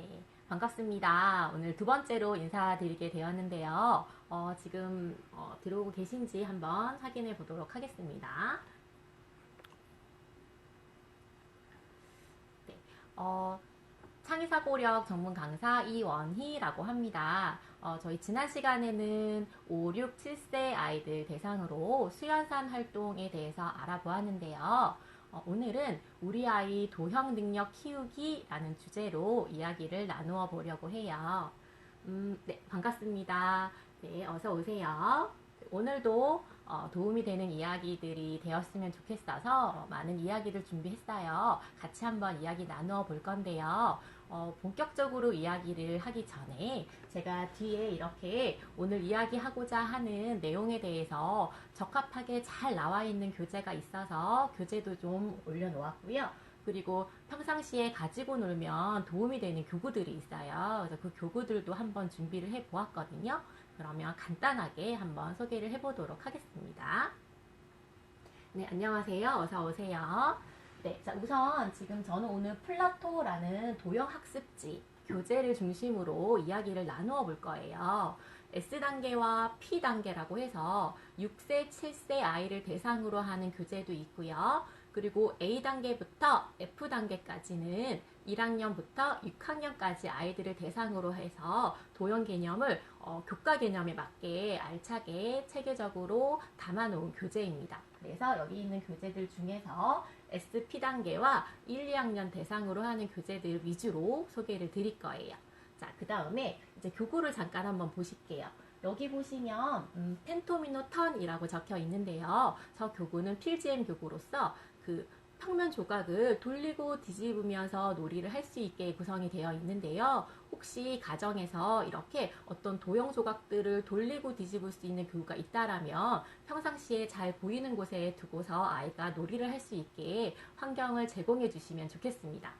네, 반갑습니다. 오늘 두 번째로 인사드리게 되었는데요. 지금 들어오고 계신지 한번 확인해 보도록 하겠습니다. 네, 창의사고력 전문 강사 이원희라고 합니다. 저희 지난 시간에는 5, 6, 7세 아이들 대상으로 수연산 활동에 대해서 알아보았는데요. 오늘은 우리 아이 도형 능력 키우기라는 주제로 이야기를 나누어 보려고 해요. 네, 반갑습니다. 네, 어서 오세요. 오늘도 도움이 되는 이야기들이 되었으면 좋겠어서 많은 이야기를 준비했어요. 같이 한번 이야기 나누어 볼 건데요. 본격적으로 이야기를 하기 전에 제가 뒤에 이렇게 오늘 이야기하고자 하는 내용에 대해서 적합하게 잘 나와 있는 교재가 있어서 교재도 좀 올려놓았고요. 그리고 평상시에 가지고 놀면 도움이 되는 교구들이 있어요. 그래서 그 교구들도 한번 준비를 해 보았거든요. 그러면 간단하게 한번 소개를 해보도록 하겠습니다. 네, 안녕하세요. 어서 오세요. 네, 자, 우선 지금 저는 오늘 플라토라는 도형 학습지 교재를 중심으로 이야기를 나누어 볼 거예요. S단계와 P단계라고 해서 6세, 7세 아이를 대상으로 하는 교재도 있고요. 그리고 A단계부터 F단계까지는 1학년부터 6학년까지 아이들을 대상으로 해서 도형 개념을 교과 개념에 맞게 알차게 체계적으로 담아놓은 교재입니다. 그래서 여기 있는 교재들 중에서 SP 단계와 1, 2학년 대상으로 하는 교재들 위주로 소개를 드릴 거예요. 자, 그 다음에 이제 교구를 잠깐 한번 보실게요. 여기 보시면 펜토미노 턴이라고 적혀 있는데요. 저 교구는 필지엠 교구로서 그 평면 조각을 돌리고 뒤집으면서 놀이를 할 수 있게 구성이 되어 있는데요. 혹시 가정에서 이렇게 어떤 도형 조각들을 돌리고 뒤집을 수 있는 교구가 있다라면 평상시에 잘 보이는 곳에 두고서 아이가 놀이를 할 수 있게 환경을 제공해 주시면 좋겠습니다.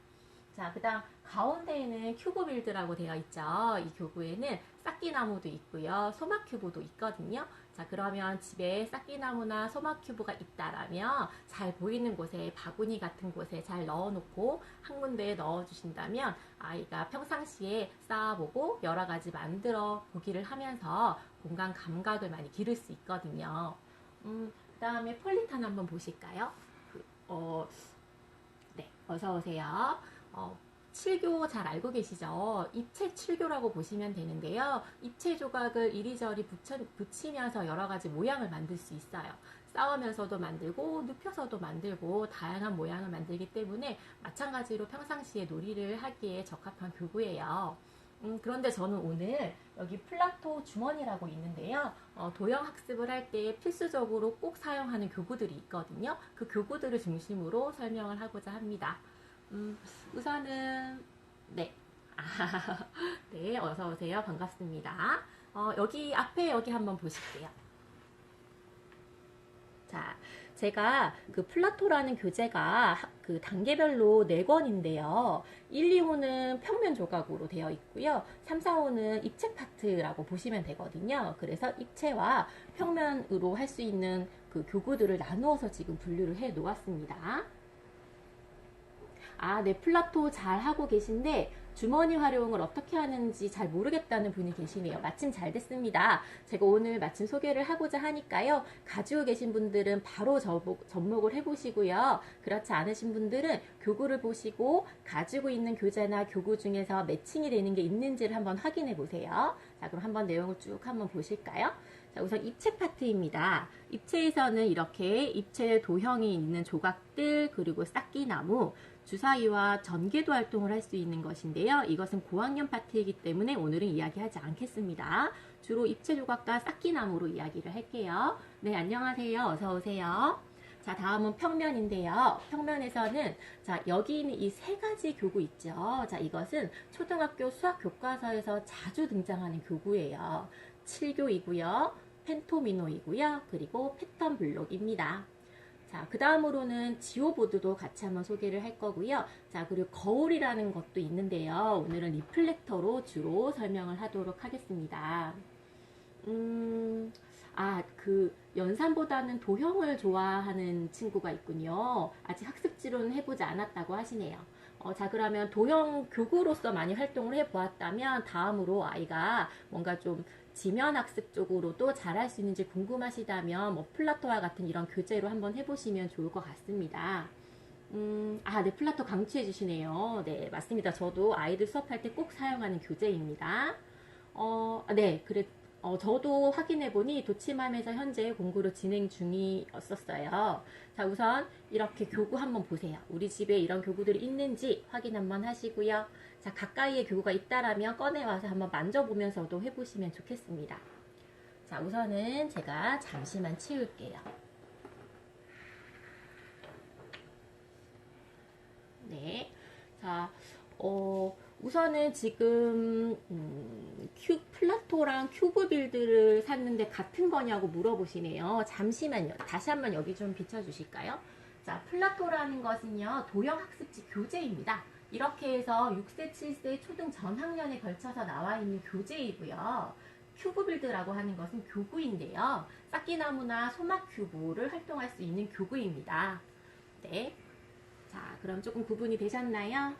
자, 그 다음 가운데에는 큐브 빌드라고 되어 있죠. 이 교구에는 쌓기나무도 있고요. 소막 큐브도 있거든요. 자, 그러면 집에 쌓기나무나 소막 큐브가 있다라면 잘 보이는 곳에 바구니 같은 곳에 잘 넣어놓고 한 군데에 넣어주신다면 아이가 평상시에 쌓아보고 여러 가지 만들어 보기를 하면서 공간 감각을 많이 기를 수 있거든요. 그 다음에 폴리탄 한번 보실까요? 네, 어서 오세요. 7교 잘 알고 계시죠? 입체 7교라고 보시면 되는데요. 입체 조각을 이리저리 붙이면서 여러 가지 모양을 만들 수 있어요. 싸우면서도 만들고 눕혀서도 만들고 다양한 모양을 만들기 때문에 마찬가지로 평상시에 놀이를 하기에 적합한 교구예요. 그런데 저는 오늘 여기 플라토 주머니라고 있는데요. 도형 학습을 할 때 필수적으로 꼭 사용하는 교구들이 있거든요. 그 교구들을 중심으로 설명을 하고자 합니다. 우선은 네. 네, 어서 오세요. 반갑습니다. 여기 앞에 여기 한번 보실게요. 자, 제가 그 플라토라는 교재가 그 단계별로 4권인데요. 1, 2호는 평면 조각으로 되어 있고요. 3, 4호는 입체 파트라고 보시면 되거든요. 그래서 입체와 평면으로 할 수 있는 그 교구들을 나누어서 지금 분류를 해 놓았습니다. 아, 네, 플라토 잘 하고 계신데 주머니 활용을 어떻게 하는지 잘 모르겠다는 분이 계시네요. 마침 잘 됐습니다. 제가 오늘 마침 소개를 하고자 하니까요. 가지고 계신 분들은 바로 접목을 해보시고요. 그렇지 않으신 분들은 교구를 보시고 가지고 있는 교재나 교구 중에서 매칭이 되는 게 있는지를 한번 확인해 보세요. 자, 그럼 한번 내용을 쭉 한번 보실까요? 자, 우선 입체 파트입니다. 입체에서는 이렇게 입체 도형이 있는 조각들, 그리고 쌓기나무, 주사위와 전개도 활동을 할 수 있는 것인데요. 이것은 고학년 파트이기 때문에 오늘은 이야기하지 않겠습니다. 주로 입체 조각과 쌓기나무로 이야기를 할게요. 네, 안녕하세요. 어서 오세요. 자, 다음은 평면인데요. 평면에서는 자, 여기 있는 이 3가지 교구 있죠. 자, 이것은 초등학교 수학 교과서에서 자주 등장하는 교구예요. 7교이고요. 펜토미노이고요. 그리고 패턴 블록입니다. 자, 그 다음으로는 지오보드도 같이 한번 소개를 할 거고요. 자, 그리고 거울이라는 것도 있는데요. 오늘은 리플렉터로 주로 설명을 하도록 하겠습니다. 그 연산보다는 도형을 좋아하는 친구가 있군요. 아직 학습지로는 해보지 않았다고 하시네요. 자, 그러면 도형 교구로서 많이 활동을 해보았다면 다음으로 아이가 뭔가 좀 지면학습 쪽으로도 잘할 수 있는지 궁금하시다면 뭐 플라토와 같은 이런 교재로 한번 해보시면 좋을 것 같습니다. 네, 플라토 강추해 주시네요. 네, 맞습니다. 저도 아이들 수업할 때 꼭 사용하는 교재입니다. 네, 그래, 저도 확인해보니 도치맘에서 현재 공부를 진행 중이었었어요. 자, 우선 이렇게 교구 한번 보세요. 우리 집에 이런 교구들이 있는지 확인 한번 하시고요. 자, 가까이에 교구가 있다라면 꺼내와서 한번 만져보면서도 해보시면 좋겠습니다. 자, 우선은 제가 잠시만 치울게요. 네. 자, 우선은 지금 플라토랑 큐브 빌드를 샀는데 같은 거냐고 물어보시네요. 잠시만요. 다시 한번 여기 좀 비춰주실까요? 자, 플라토라는 것은요, 도형 학습지 교재입니다. 이렇게 해서 6세, 7세 초등 전학년에 걸쳐서 나와 있는 교재이고요. 큐브 빌드라고 하는 것은 교구인데요. 쌓기나무나 소막 큐브를 활동할 수 있는 교구입니다. 네. 자, 그럼 조금 구분이 되셨나요?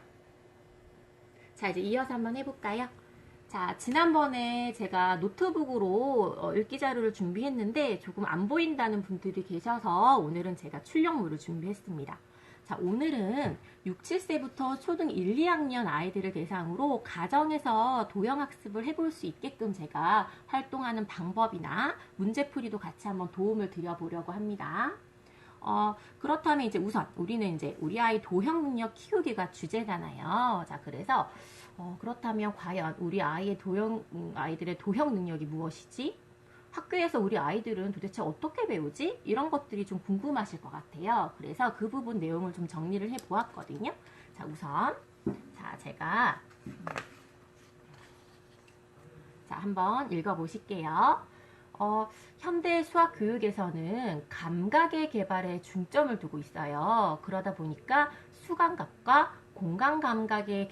자, 이제 이어서 한번 해볼까요? 자, 지난번에 제가 노트북으로 읽기 자료를 준비했는데 조금 안 보인다는 분들이 계셔서 오늘은 제가 출력물을 준비했습니다. 자, 오늘은 6, 7세부터 초등 1, 2학년 아이들을 대상으로 가정에서 도형학습을 해볼 수 있게끔 제가 활동하는 방법이나 문제풀이도 같이 한번 도움을 드려보려고 합니다. 그렇다면 이제 우선 우리는 이제 우리 아이 도형 능력 키우기가 주제잖아요. 자, 그래서 그렇다면 과연 우리 아이들의 도형 능력이 무엇이지? 학교에서 우리 아이들은 도대체 어떻게 배우지? 이런 것들이 좀 궁금하실 것 같아요. 그래서 그 부분 내용을 좀 정리를 해 보았거든요. 자, 우선 제가 한번 읽어 보실게요. 현대 수학 교육에서는 감각의 개발에 중점을 두고 있어요. 그러다 보니까 수감각과 공간 감각의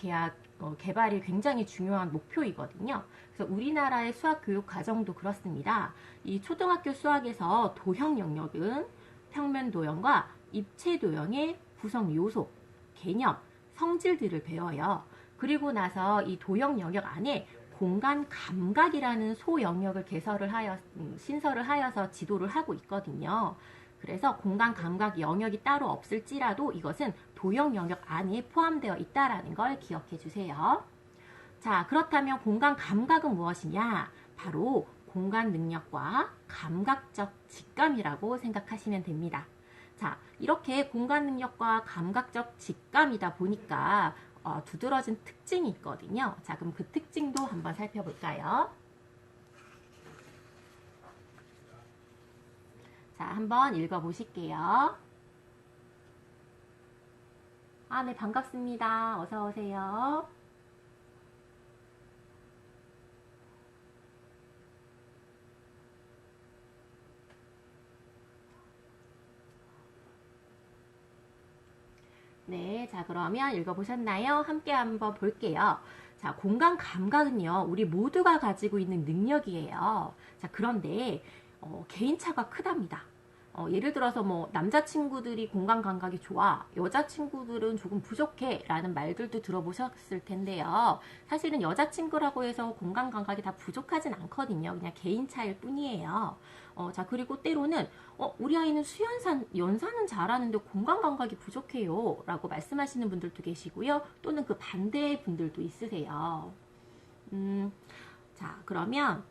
개발이 굉장히 중요한 목표이거든요. 그래서 우리나라의 수학 교육 과정도 그렇습니다. 이 초등학교 수학에서 도형 영역은 평면 도형과 입체 도형의 구성 요소, 개념, 성질들을 배워요. 그리고 나서 이 도형 영역 안에 공간 감각이라는 소영역을 신설을 하여서 지도를 하고 있거든요. 그래서 공간 감각 영역이 따로 없을지라도 이것은 도형 영역 안에 포함되어 있다는 걸 기억해 주세요. 자, 그렇다면 공간 감각은 무엇이냐? 바로 공간 능력과 감각적 직감이라고 생각하시면 됩니다. 자, 이렇게 공간 능력과 감각적 직감이다 보니까 두드러진 특징이 있거든요. 자, 그럼 그 특징도 한번 살펴볼까요? 자, 한번 읽어보실게요. 네, 반갑습니다. 어서오세요. 네, 자, 그러면 읽어보셨나요? 함께 한번 볼게요. 자, 공간 감각은요, 우리 모두가 가지고 있는 능력이에요. 자, 그런데 개인차가 크답니다. 예를 들어서 뭐 남자친구들이 공간 감각이 좋아, 여자친구들은 조금 부족해 라는 말들도 들어보셨을 텐데요. 사실은 여자친구라고 해서 공간 감각이 다 부족하진 않거든요. 그냥 개인차일 뿐이에요. 자, 그리고 때로는 우리 아이는 연산은 잘하는데 공간 감각이 부족해요 라고 말씀하시는 분들도 계시고요. 또는 그 반대의 분들도 있으세요. 자, 그러면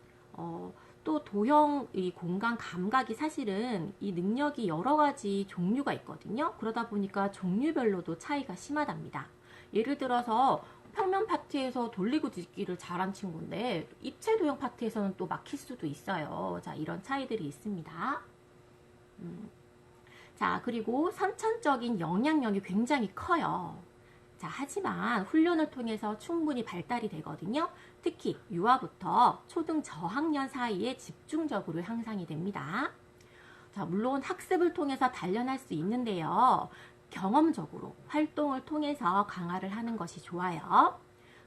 또 도형 이 공간 감각이 사실은 이 능력이 여러 가지 종류가 있거든요. 그러다 보니까 종류별로도 차이가 심하답니다. 예를 들어서 평면 파트에서 돌리고 뒤집기를 잘한 친구인데 입체 도형 파트에서는 또 막힐 수도 있어요. 자, 이런 차이들이 있습니다. 자, 그리고 선천적인 영향력이 굉장히 커요. 자, 하지만 훈련을 통해서 충분히 발달이 되거든요. 특히 유아부터 초등 저학년 사이에 집중적으로 향상이 됩니다. 자, 물론 학습을 통해서 단련할 수 있는데요. 경험적으로 활동을 통해서 강화를 하는 것이 좋아요.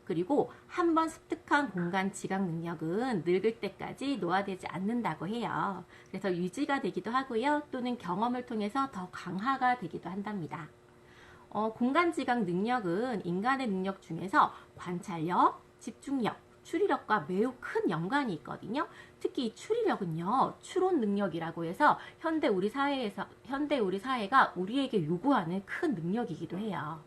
그리고 한번 습득한 공간 지각 능력은 늙을 때까지 노화되지 않는다고 해요. 그래서 유지가 되기도 하고요. 또는 경험을 통해서 더 강화가 되기도 한답니다. 공간지각 능력은 인간의 능력 중에서 관찰력, 집중력, 추리력과 매우 큰 연관이 있거든요. 특히 이 추리력은요, 추론 능력이라고 해서 현대 우리 사회가 우리에게 요구하는 큰 능력이기도 해요.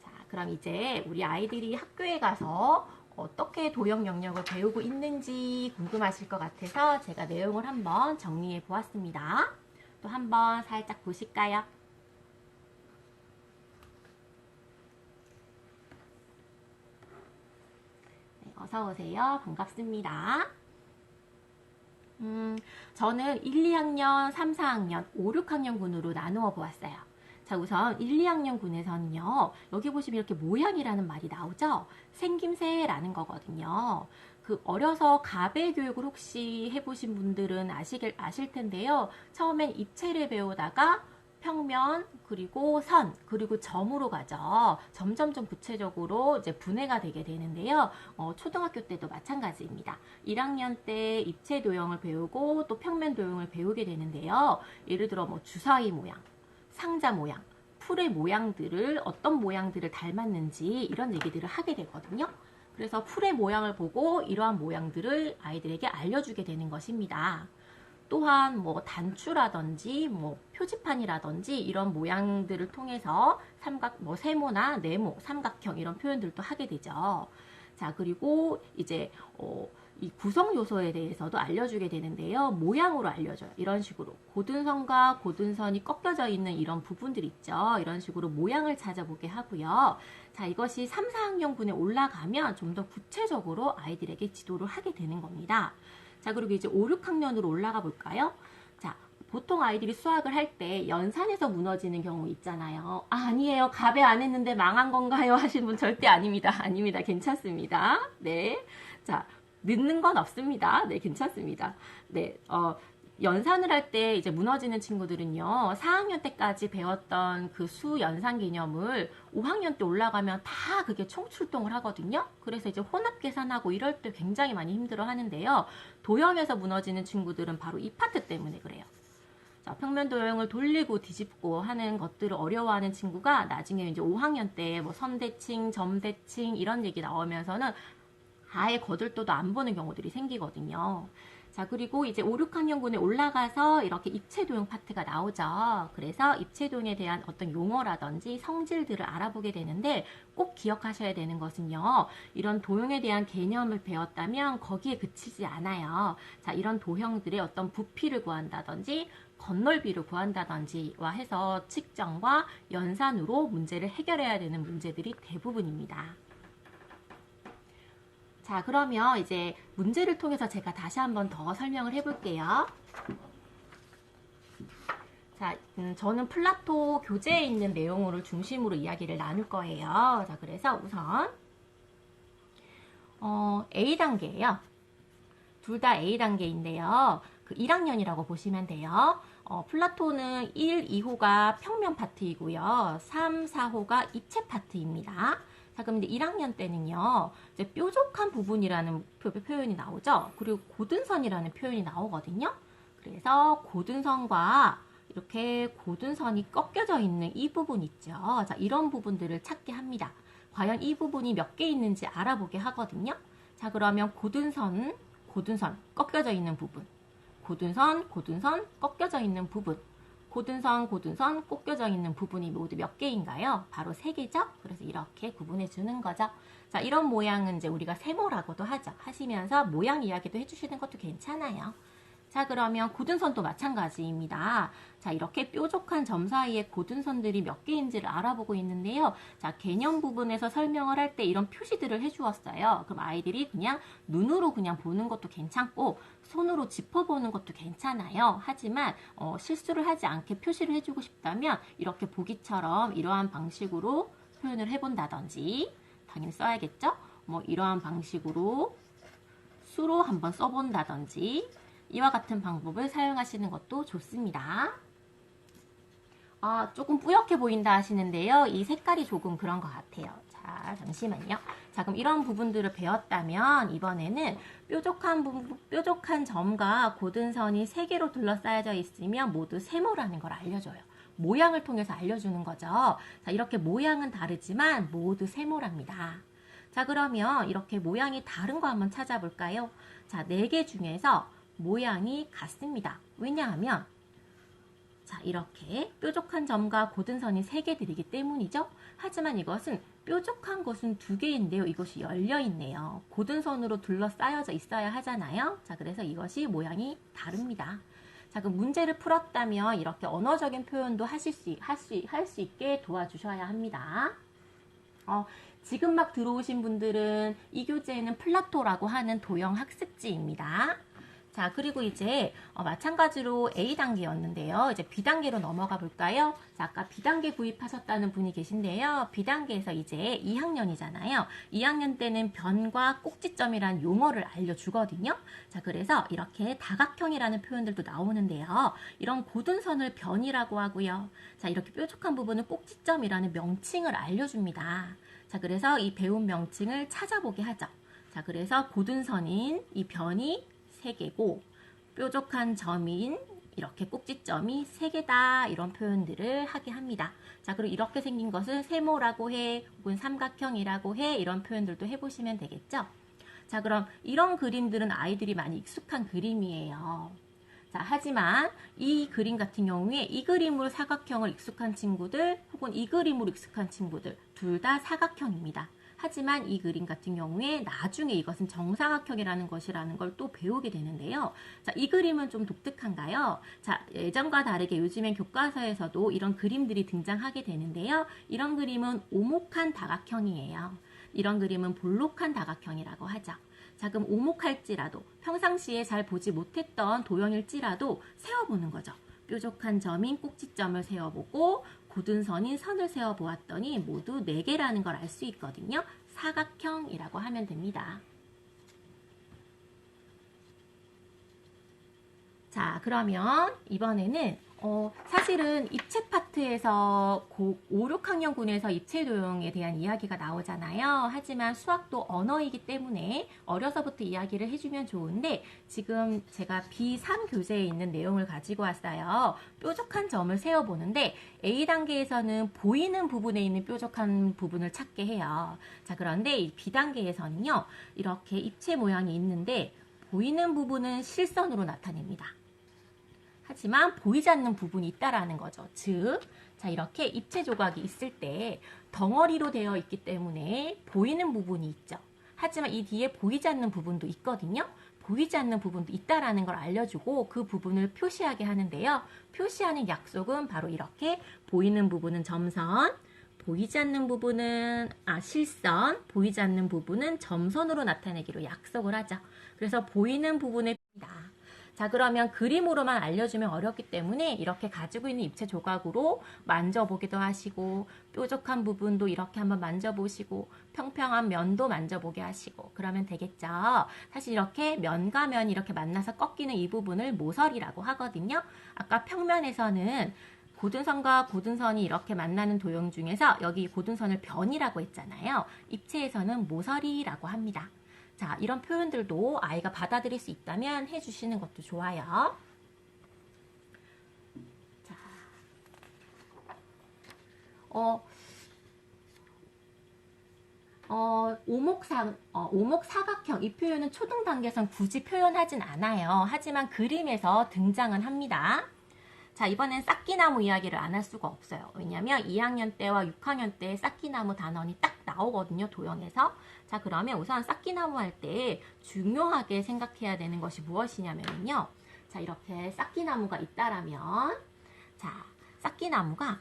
자, 그럼 이제 우리 아이들이 학교에 가서 어떻게 도형 영역을 배우고 있는지 궁금하실 것 같아서 제가 내용을 한번 정리해 보았습니다. 또 한번 살짝 보실까요? 네, 어서 오세요. 반갑습니다. 저는 1, 2학년, 3, 4학년, 5, 6학년 군으로 나누어 보았어요. 자, 우선 1, 2학년 군에서는요, 여기 보시면 이렇게 모양이라는 말이 나오죠? 생김새라는 거거든요. 어려서 가배 교육을 혹시 해보신 분들은 아실 텐데요. 처음엔 입체를 배우다가 평면, 그리고 선, 그리고 점으로 가죠. 점점 좀 구체적으로 이제 분해가 되게 되는데요. 초등학교 때도 마찬가지입니다. 1학년 때 입체 도형을 배우고 또 평면 도형을 배우게 되는데요. 예를 들어 뭐 주사위 모양, 상자 모양, 풀의 모양들을 어떤 모양들을 닮았는지 이런 얘기들을 하게 되거든요. 그래서 풀의 모양을 보고 이러한 모양들을 아이들에게 알려주게 되는 것입니다. 또한 뭐 단추라든지 뭐 표지판이라든지 이런 모양들을 통해서 세모나 네모, 삼각형 이런 표현들도 하게 되죠. 자, 그리고 이제 이 구성 요소에 대해서도 알려주게 되는데요. 모양으로 알려줘요. 이런 식으로 고든선과 고든선이 꺾여져 있는 이런 부분들 있죠. 이런 식으로 모양을 찾아보게 하고요. 자, 이것이 3, 4학년 군에 올라가면 좀 더 구체적으로 아이들에게 지도를 하게 되는 겁니다. 자, 그리고 이제 5, 6학년으로 올라가 볼까요? 자, 보통 아이들이 수학을 할 때 연산에서 무너지는 경우 있잖아요. 아니에요. 가배 안 했는데 망한 건가요? 하시는 분 절대 아닙니다. 아닙니다. 괜찮습니다. 네. 자, 늦는 건 없습니다. 네, 괜찮습니다. 네, 연산을 할 때 이제 무너지는 친구들은요, 4학년 때까지 배웠던 그 수 연산 개념을 5학년 때 올라가면 다 그게 총출동을 하거든요. 그래서 이제 혼합 계산하고 이럴 때 굉장히 많이 힘들어 하는데요. 도형에서 무너지는 친구들은 바로 이 파트 때문에 그래요. 자, 평면 도형을 돌리고 뒤집고 하는 것들을 어려워하는 친구가 나중에 이제 5학년 때 뭐 선대칭, 점대칭 이런 얘기 나오면서는 아예 거들떠도 안 보는 경우들이 생기거든요. 자, 그리고 이제 5, 6학년군에 올라가서 이렇게 입체도형 파트가 나오죠. 그래서 입체도형에 대한 어떤 용어라든지 성질들을 알아보게 되는데 꼭 기억하셔야 되는 것은요. 이런 도형에 대한 개념을 배웠다면 거기에 그치지 않아요. 자, 이런 도형들의 어떤 부피를 구한다든지 건널비를 구한다든지와 해서 측정과 연산으로 문제를 해결해야 되는 문제들이 대부분입니다. 자, 그러면 이제 문제를 통해서 제가 다시 한번 더 설명을 해볼게요. 자, 저는 플라토 교재에 있는 내용을 중심으로 이야기를 나눌 거예요. 자, 그래서 우선 A단계예요. 둘 다 A단계인데요. 그 1학년이라고 보시면 돼요. 플라토는 1, 2호가 평면 파트이고요. 3, 4호가 입체 파트입니다. 자, 그럼 이제 1학년 때는요, 이제 뾰족한 부분이라는 표현이 나오죠. 그리고 고든선이라는 표현이 나오거든요. 그래서 고든선과 이렇게 고든선이 꺾여져 있는 이 부분 있죠. 자, 이런 부분들을 찾게 합니다. 과연 이 부분이 몇 개 있는지 알아보게 하거든요. 자, 그러면 고든선, 꺾여져 있는 부분. 고든선, 꺾여져 있는 부분. 고든선, 꺾여져 있는 부분이 모두 몇 개인가요? 바로 3개죠? 그래서 이렇게 구분해 주는 거죠. 자, 이런 모양은 이제 우리가 세모라고도 하시면서 모양 이야기도 해주시는 것도 괜찮아요. 자, 그러면 고든선도 마찬가지입니다. 자, 이렇게 뾰족한 점 사이에 고든선들이 몇 개인지를 알아보고 있는데요. 자, 개념 부분에서 설명을 할 때 이런 표시들을 해주었어요. 그럼 아이들이 그냥 눈으로 그냥 보는 것도 괜찮고 손으로 짚어보는 것도 괜찮아요. 하지만 실수를 하지 않게 표시를 해주고 싶다면 이렇게 보기처럼 이러한 방식으로 표현을 해본다든지 당연히 써야겠죠? 뭐 이러한 방식으로 수로 한번 써본다든지 이와 같은 방법을 사용하시는 것도 좋습니다. 조금 뿌옇게 보인다 하시는데요. 이 색깔이 조금 그런 것 같아요. 자, 자, 잠시만요. 자, 그럼 이런 부분들을 배웠다면 이번에는 뾰족한 점과 고든 선이 3개로 둘러싸여져 있으면 모두 세모라는 걸 알려줘요. 모양을 통해서 알려주는 거죠. 자, 이렇게 모양은 다르지만 모두 세모랍니다. 자, 그러면 이렇게 모양이 다른 거 한번 찾아볼까요? 자, 4개 중에서 모양이 같습니다. 왜냐하면 자, 이렇게 뾰족한 점과 고든 선이 3개들이기 때문이죠. 하지만 이것은 뾰족한 것은 2개인데요. 이것이 열려있네요. 고든 선으로 둘러싸여져 있어야 하잖아요. 자, 그래서 이것이 모양이 다릅니다. 자, 그럼 문제를 풀었다면 이렇게 언어적인 표현도 할 수 있게 도와주셔야 합니다. 지금 막 들어오신 분들은 이 교재에는 플라토라고 하는 도형 학습지입니다. 자, 그리고 이제 마찬가지로 A단계였는데요. 이제 B단계로 넘어가 볼까요? 자, 아까 B단계 구입하셨다는 분이 계신데요. B단계에서 이제 2학년이잖아요. 2학년 때는 변과 꼭지점이라는 용어를 알려주거든요. 자, 그래서 이렇게 다각형이라는 표현들도 나오는데요. 이런 고든 선을 변이라고 하고요. 자, 이렇게 뾰족한 부분은 꼭지점이라는 명칭을 알려줍니다. 자, 그래서 이 배운 명칭을 찾아보게 하죠. 자, 그래서 고든 선인 이 변이 3개고 뾰족한 점인 이렇게 꼭지점이 3개다 이런 표현들을 하게 합니다. 자, 그리고 이렇게 생긴 것은 세모라고 해 혹은 삼각형이라고 해 이런 표현들도 해보시면 되겠죠. 자, 그럼 이런 그림들은 아이들이 많이 익숙한 그림이에요. 자, 하지만 이 그림 같은 경우에 이 그림으로 사각형을 익숙한 친구들 혹은 이 그림으로 익숙한 친구들 둘 다 사각형입니다. 하지만 이 그림 같은 경우에 나중에 이것은 정사각형이라는 것이라는 걸 또 배우게 되는데요. 자, 이 그림은 좀 독특한가요? 자, 예전과 다르게 요즘엔 교과서에서도 이런 그림들이 등장하게 되는데요. 이런 그림은 오목한 다각형이에요. 이런 그림은 볼록한 다각형이라고 하죠. 자, 그럼 오목할지라도 평상시에 잘 보지 못했던 도형일지라도 세워보는 거죠. 뾰족한 점인 꼭지점을 세워보고 고든 선인 선을 세워보았더니 모두 4개라는 걸 알 수 있거든요. 사각형이라고 하면 됩니다. 자, 그러면 이번에는 사실은 입체 파트에서 5, 6학년군에서 입체 도형에 대한 이야기가 나오잖아요. 하지만 수학도 언어이기 때문에 어려서부터 이야기를 해주면 좋은데 지금 제가 B3 교재에 있는 내용을 가지고 왔어요. 뾰족한 점을 세워보는데 A단계에서는 보이는 부분에 있는 뾰족한 부분을 찾게 해요. 자, 그런데 이 B단계에서는요. 이렇게 입체 모양이 있는데 보이는 부분은 실선으로 나타냅니다. 하지만 보이지 않는 부분이 있다라는 거죠. 즉, 자, 이렇게 입체 조각이 있을 때 덩어리로 되어 있기 때문에 보이는 부분이 있죠. 하지만 이 뒤에 보이지 않는 부분도 있거든요. 보이지 않는 부분도 있다라는 걸 알려주고 그 부분을 표시하게 하는데요. 표시하는 약속은 바로 이렇게 보이는 부분은 점선, 보이지 않는 부분은 실선, 보이지 않는 부분은 점선으로 나타내기로 약속을 하죠. 그래서 보이는 부분을 자, 그러면 그림으로만 알려주면 어렵기 때문에 이렇게 가지고 있는 입체 조각으로 만져보기도 하시고 뾰족한 부분도 이렇게 한번 만져보시고 평평한 면도 만져보게 하시고 그러면 되겠죠. 사실 이렇게 면과 면이 이렇게 만나서 꺾이는 이 부분을 모서리라고 하거든요. 아까 평면에서는 고든선과 고든선이 이렇게 만나는 도형 중에서 여기 고든선을 변이라고 했잖아요. 입체에서는 모서리라고 합니다. 자, 이런 표현들도 아이가 받아들일 수 있다면 해주시는 것도 좋아요. 자, 오목사각형 이 표현은 초등 단계에선 굳이 표현하진 않아요. 하지만 그림에서 등장은 합니다. 자, 이번엔 싹기나무 이야기를 안 할 수가 없어요. 왜냐하면 2학년 때와 6학년 때 싹기나무 단원이 딱 나오거든요. 도형에서. 자, 그러면 우선 싹기나무 할 때 중요하게 생각해야 되는 것이 무엇이냐면요. 자, 이렇게 싹기나무가 있다라면 자, 싹기나무가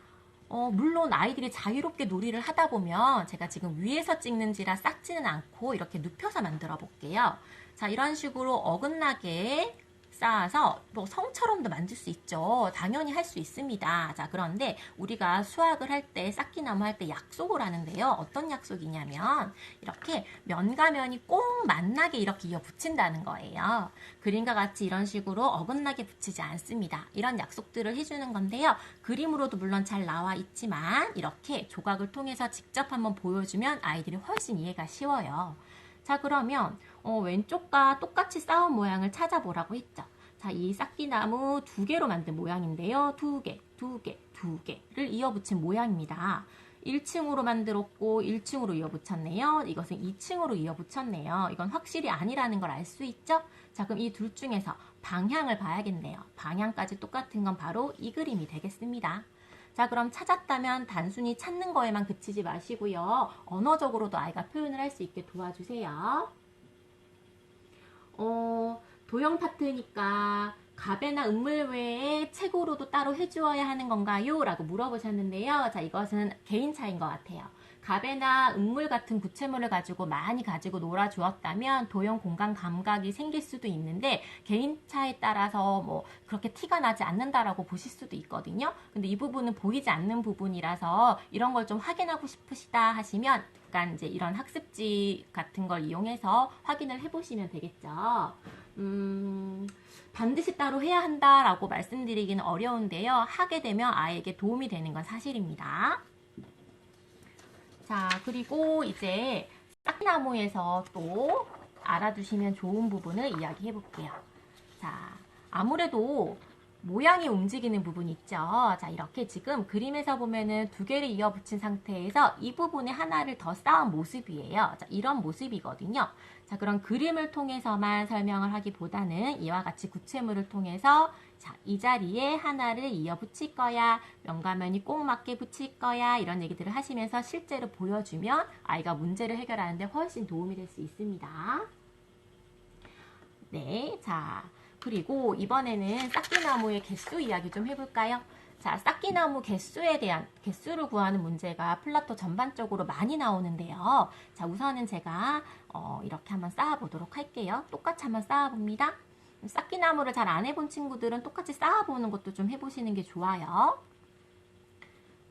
물론 아이들이 자유롭게 놀이를 하다 보면 제가 지금 위에서 찍는지라 싹지는 않고 이렇게 눕혀서 만들어 볼게요. 자, 이런 식으로 어긋나게 쌓아서 뭐 성처럼도 만들 수 있죠. 당연히 할 수 있습니다. 자, 그런데 우리가 수학을 할 때, 쌓기나무 할 때 약속을 하는데요. 어떤 약속이냐면 이렇게 면과 면이 꼭 만나게 이렇게 이어 붙인다는 거예요. 그림과 같이 이런 식으로 어긋나게 붙이지 않습니다. 이런 약속들을 해주는 건데요. 그림으로도 물론 잘 나와 있지만 이렇게 조각을 통해서 직접 한번 보여주면 아이들이 훨씬 이해가 쉬워요. 자, 그러면 왼쪽과 똑같이 쌓은 모양을 찾아보라고 했죠. 자, 이 쌓기나무 두 개로 만든 모양인데요. 두 개, 두 개, 두 개를 이어붙인 모양입니다. 1층으로 만들었고 1층으로 이어붙였네요. 이것은 2층으로 이어붙였네요. 이건 확실히 아니라는 걸 알 수 있죠? 자, 그럼 이 둘 중에서 방향을 봐야겠네요. 방향까지 똑같은 건 바로 이 그림이 되겠습니다. 자, 그럼 찾았다면 단순히 찾는 거에만 그치지 마시고요. 언어적으로도 아이가 표현을 할 수 있게 도와주세요. 도형 파트니까 갑이나 음물 외에 책으로도 따로 해주어야 하는 건가요? 라고 물어보셨는데요. 자, 이것은 개인 차이인 것 같아요. 갑이나 음물 같은 구체물을 가지고 많이 가지고 놀아주었다면 도형 공간 감각이 생길 수도 있는데 개인 차에 따라서 뭐 그렇게 티가 나지 않는다라고 보실 수도 있거든요. 근데 이 부분은 보이지 않는 부분이라서 이런 걸 좀 확인하고 싶으시다 하시면 약간 이제 이런 학습지 같은 걸 이용해서 확인을 해보시면 되겠죠. 반드시 따로 해야 한다라고 말씀드리기는 어려운데요. 하게 되면 아이에게 도움이 되는 건 사실입니다. 자, 그리고 이제 쌓기나무에서 또 알아두시면 좋은 부분을 이야기해 볼게요. 자, 아무래도 모양이 움직이는 부분이 있죠. 자, 이렇게 지금 그림에서 보면은 두 개를 이어 붙인 상태에서 이 부분에 하나를 더 쌓은 모습이에요. 자, 이런 모습이거든요. 자, 그런 그림을 통해서만 설명을 하기보다는 이와 같이 구체물을 통해서 자, 이 자리에 하나를 이어 붙일 거야, 면과 면이 꼭 맞게 붙일 거야, 이런 얘기들을 하시면서 실제로 보여주면 아이가 문제를 해결하는데 훨씬 도움이 될 수 있습니다. 네, 자, 그리고 이번에는 쌓기나무의 개수 이야기 좀 해볼까요? 자, 쌓기나무 개수를 구하는 문제가 플라토 전반적으로 많이 나오는데요. 자, 우선은 제가 이렇게 한번 쌓아보도록 할게요. 똑같이 한번 쌓아봅니다. 쌓기나무를 잘 안 해본 친구들은 똑같이 쌓아보는 것도 좀 해보시는 게 좋아요.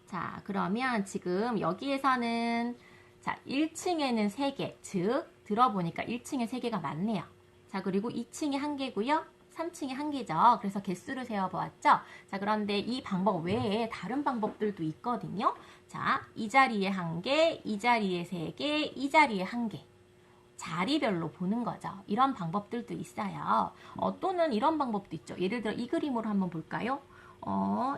자, 그러면 지금 여기에서는 자, 1층에는 3개, 즉 들어보니까 1층에 3개가 많네요. 자, 그리고 2층에 1개고요. 3층에 1개죠. 그래서 개수를 세어보았죠. 자, 그런데 이 방법 외에 다른 방법들도 있거든요. 자, 이 자리에 1개, 이 자리에 3개, 이 자리에 1개. 자리별로 보는 거죠. 이런 방법들도 있어요. 또는 이런 방법도 있죠. 예를 들어 이 그림으로 한번 볼까요?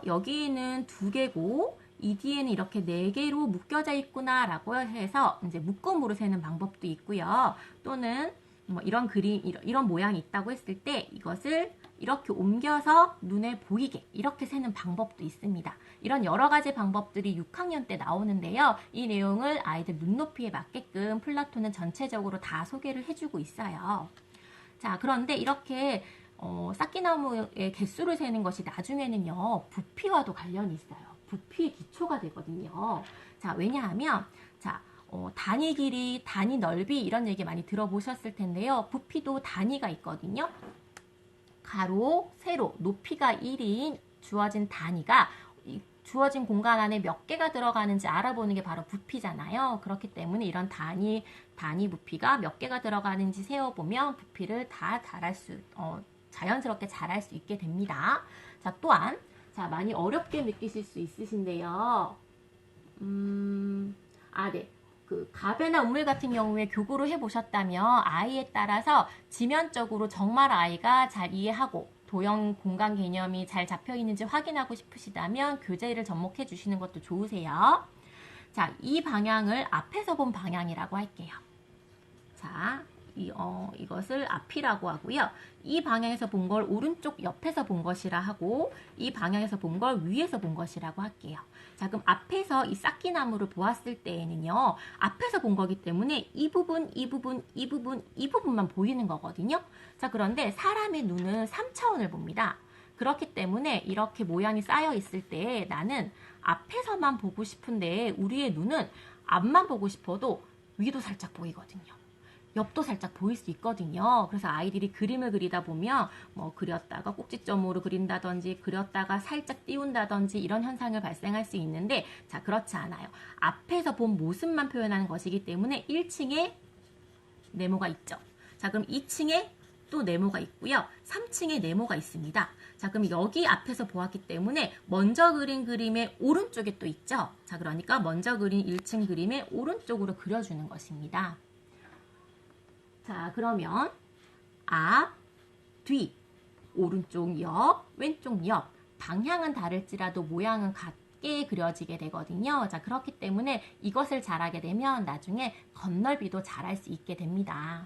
여기는 2개고 이 뒤에는 이렇게 4개로 묶여져 있구나 라고 해서 이제 묶음으로 세는 방법도 있고요. 또는 뭐 이런 그림, 이런 모양이 있다고 했을 때 이것을 이렇게 옮겨서 눈에 보이게 이렇게 세는 방법도 있습니다. 이런 여러 가지 방법들이 6학년 때 나오는데요. 이 내용을 아이들 눈높이에 맞게끔 플라톤은 전체적으로 다 소개를 해주고 있어요. 자, 그런데 이렇게 쌓기나무의 개수를 세는 것이 나중에는요. 부피와도 관련이 있어요. 부피의 기초가 되거든요. 자, 왜냐하면 자, 단위 길이, 단위 넓이 이런 얘기 많이 들어보셨을 텐데요. 부피도 단위가 있거든요. 가로, 세로, 높이가 1인 주어진 단위가 주어진 공간 안에 몇 개가 들어가는지 알아보는 게 바로 부피잖아요. 그렇기 때문에 이런 단위 부피가 몇 개가 들어가는지 세어보면 부피를 다 자연스럽게 잘할 수 있게 됩니다. 자, 또한 자, 많이 어렵게 느끼실 수 있으신데요. 네. 그 갑이나 음물 같은 경우에 교구를 해보셨다면 아이에 따라서 지면적으로 정말 아이가 잘 이해하고 도형 공간 개념이 잘 잡혀 있는지 확인하고 싶으시다면 교재를 접목해 주시는 것도 좋으세요. 자, 이 방향을 앞에서 본 방향이라고 할게요. 자, 이것을 앞이라고 하고요. 이 방향에서 본 걸 오른쪽 옆에서 본 것이라 하고 이 방향에서 본 걸 위에서 본 것이라고 할게요. 자, 그럼 앞에서 이 쌓기나무를 보았을 때에는요. 앞에서 본 거기 때문에 이 부분, 이 부분, 이 부분, 이 부분만 보이는 거거든요. 자, 그런데 사람의 눈은 3차원을 봅니다. 그렇기 때문에 이렇게 모양이 쌓여 있을 때 나는 앞에서만 보고 싶은데 우리의 눈은 앞만 보고 싶어도 위도 살짝 보이거든요. 옆도 살짝 보일 수 있거든요. 그래서 아이들이 그림을 그리다 보면 뭐 그렸다가 꼭지점으로 그린다든지 그렸다가 살짝 띄운다든지 이런 현상을 발생할 수 있는데, 자, 그렇지 않아요. 앞에서 본 모습만 표현하는 것이기 때문에 1층에 네모가 있죠. 자, 그럼 2층에 또 네모가 있고요. 3층에 네모가 있습니다. 자, 그럼 여기 앞에서 보았기 때문에 먼저 그린 그림의 오른쪽에 또 있죠. 자, 그러니까 먼저 그린 1층 그림의 오른쪽으로 그려주는 것입니다. 자, 그러면 앞, 뒤, 오른쪽 옆, 왼쪽 옆, 방향은 다를지라도 모양은 같게 그려지게 되거든요. 자, 그렇기 때문에 이것을 잘하게 되면 나중에 건널비도 잘할 수 있게 됩니다.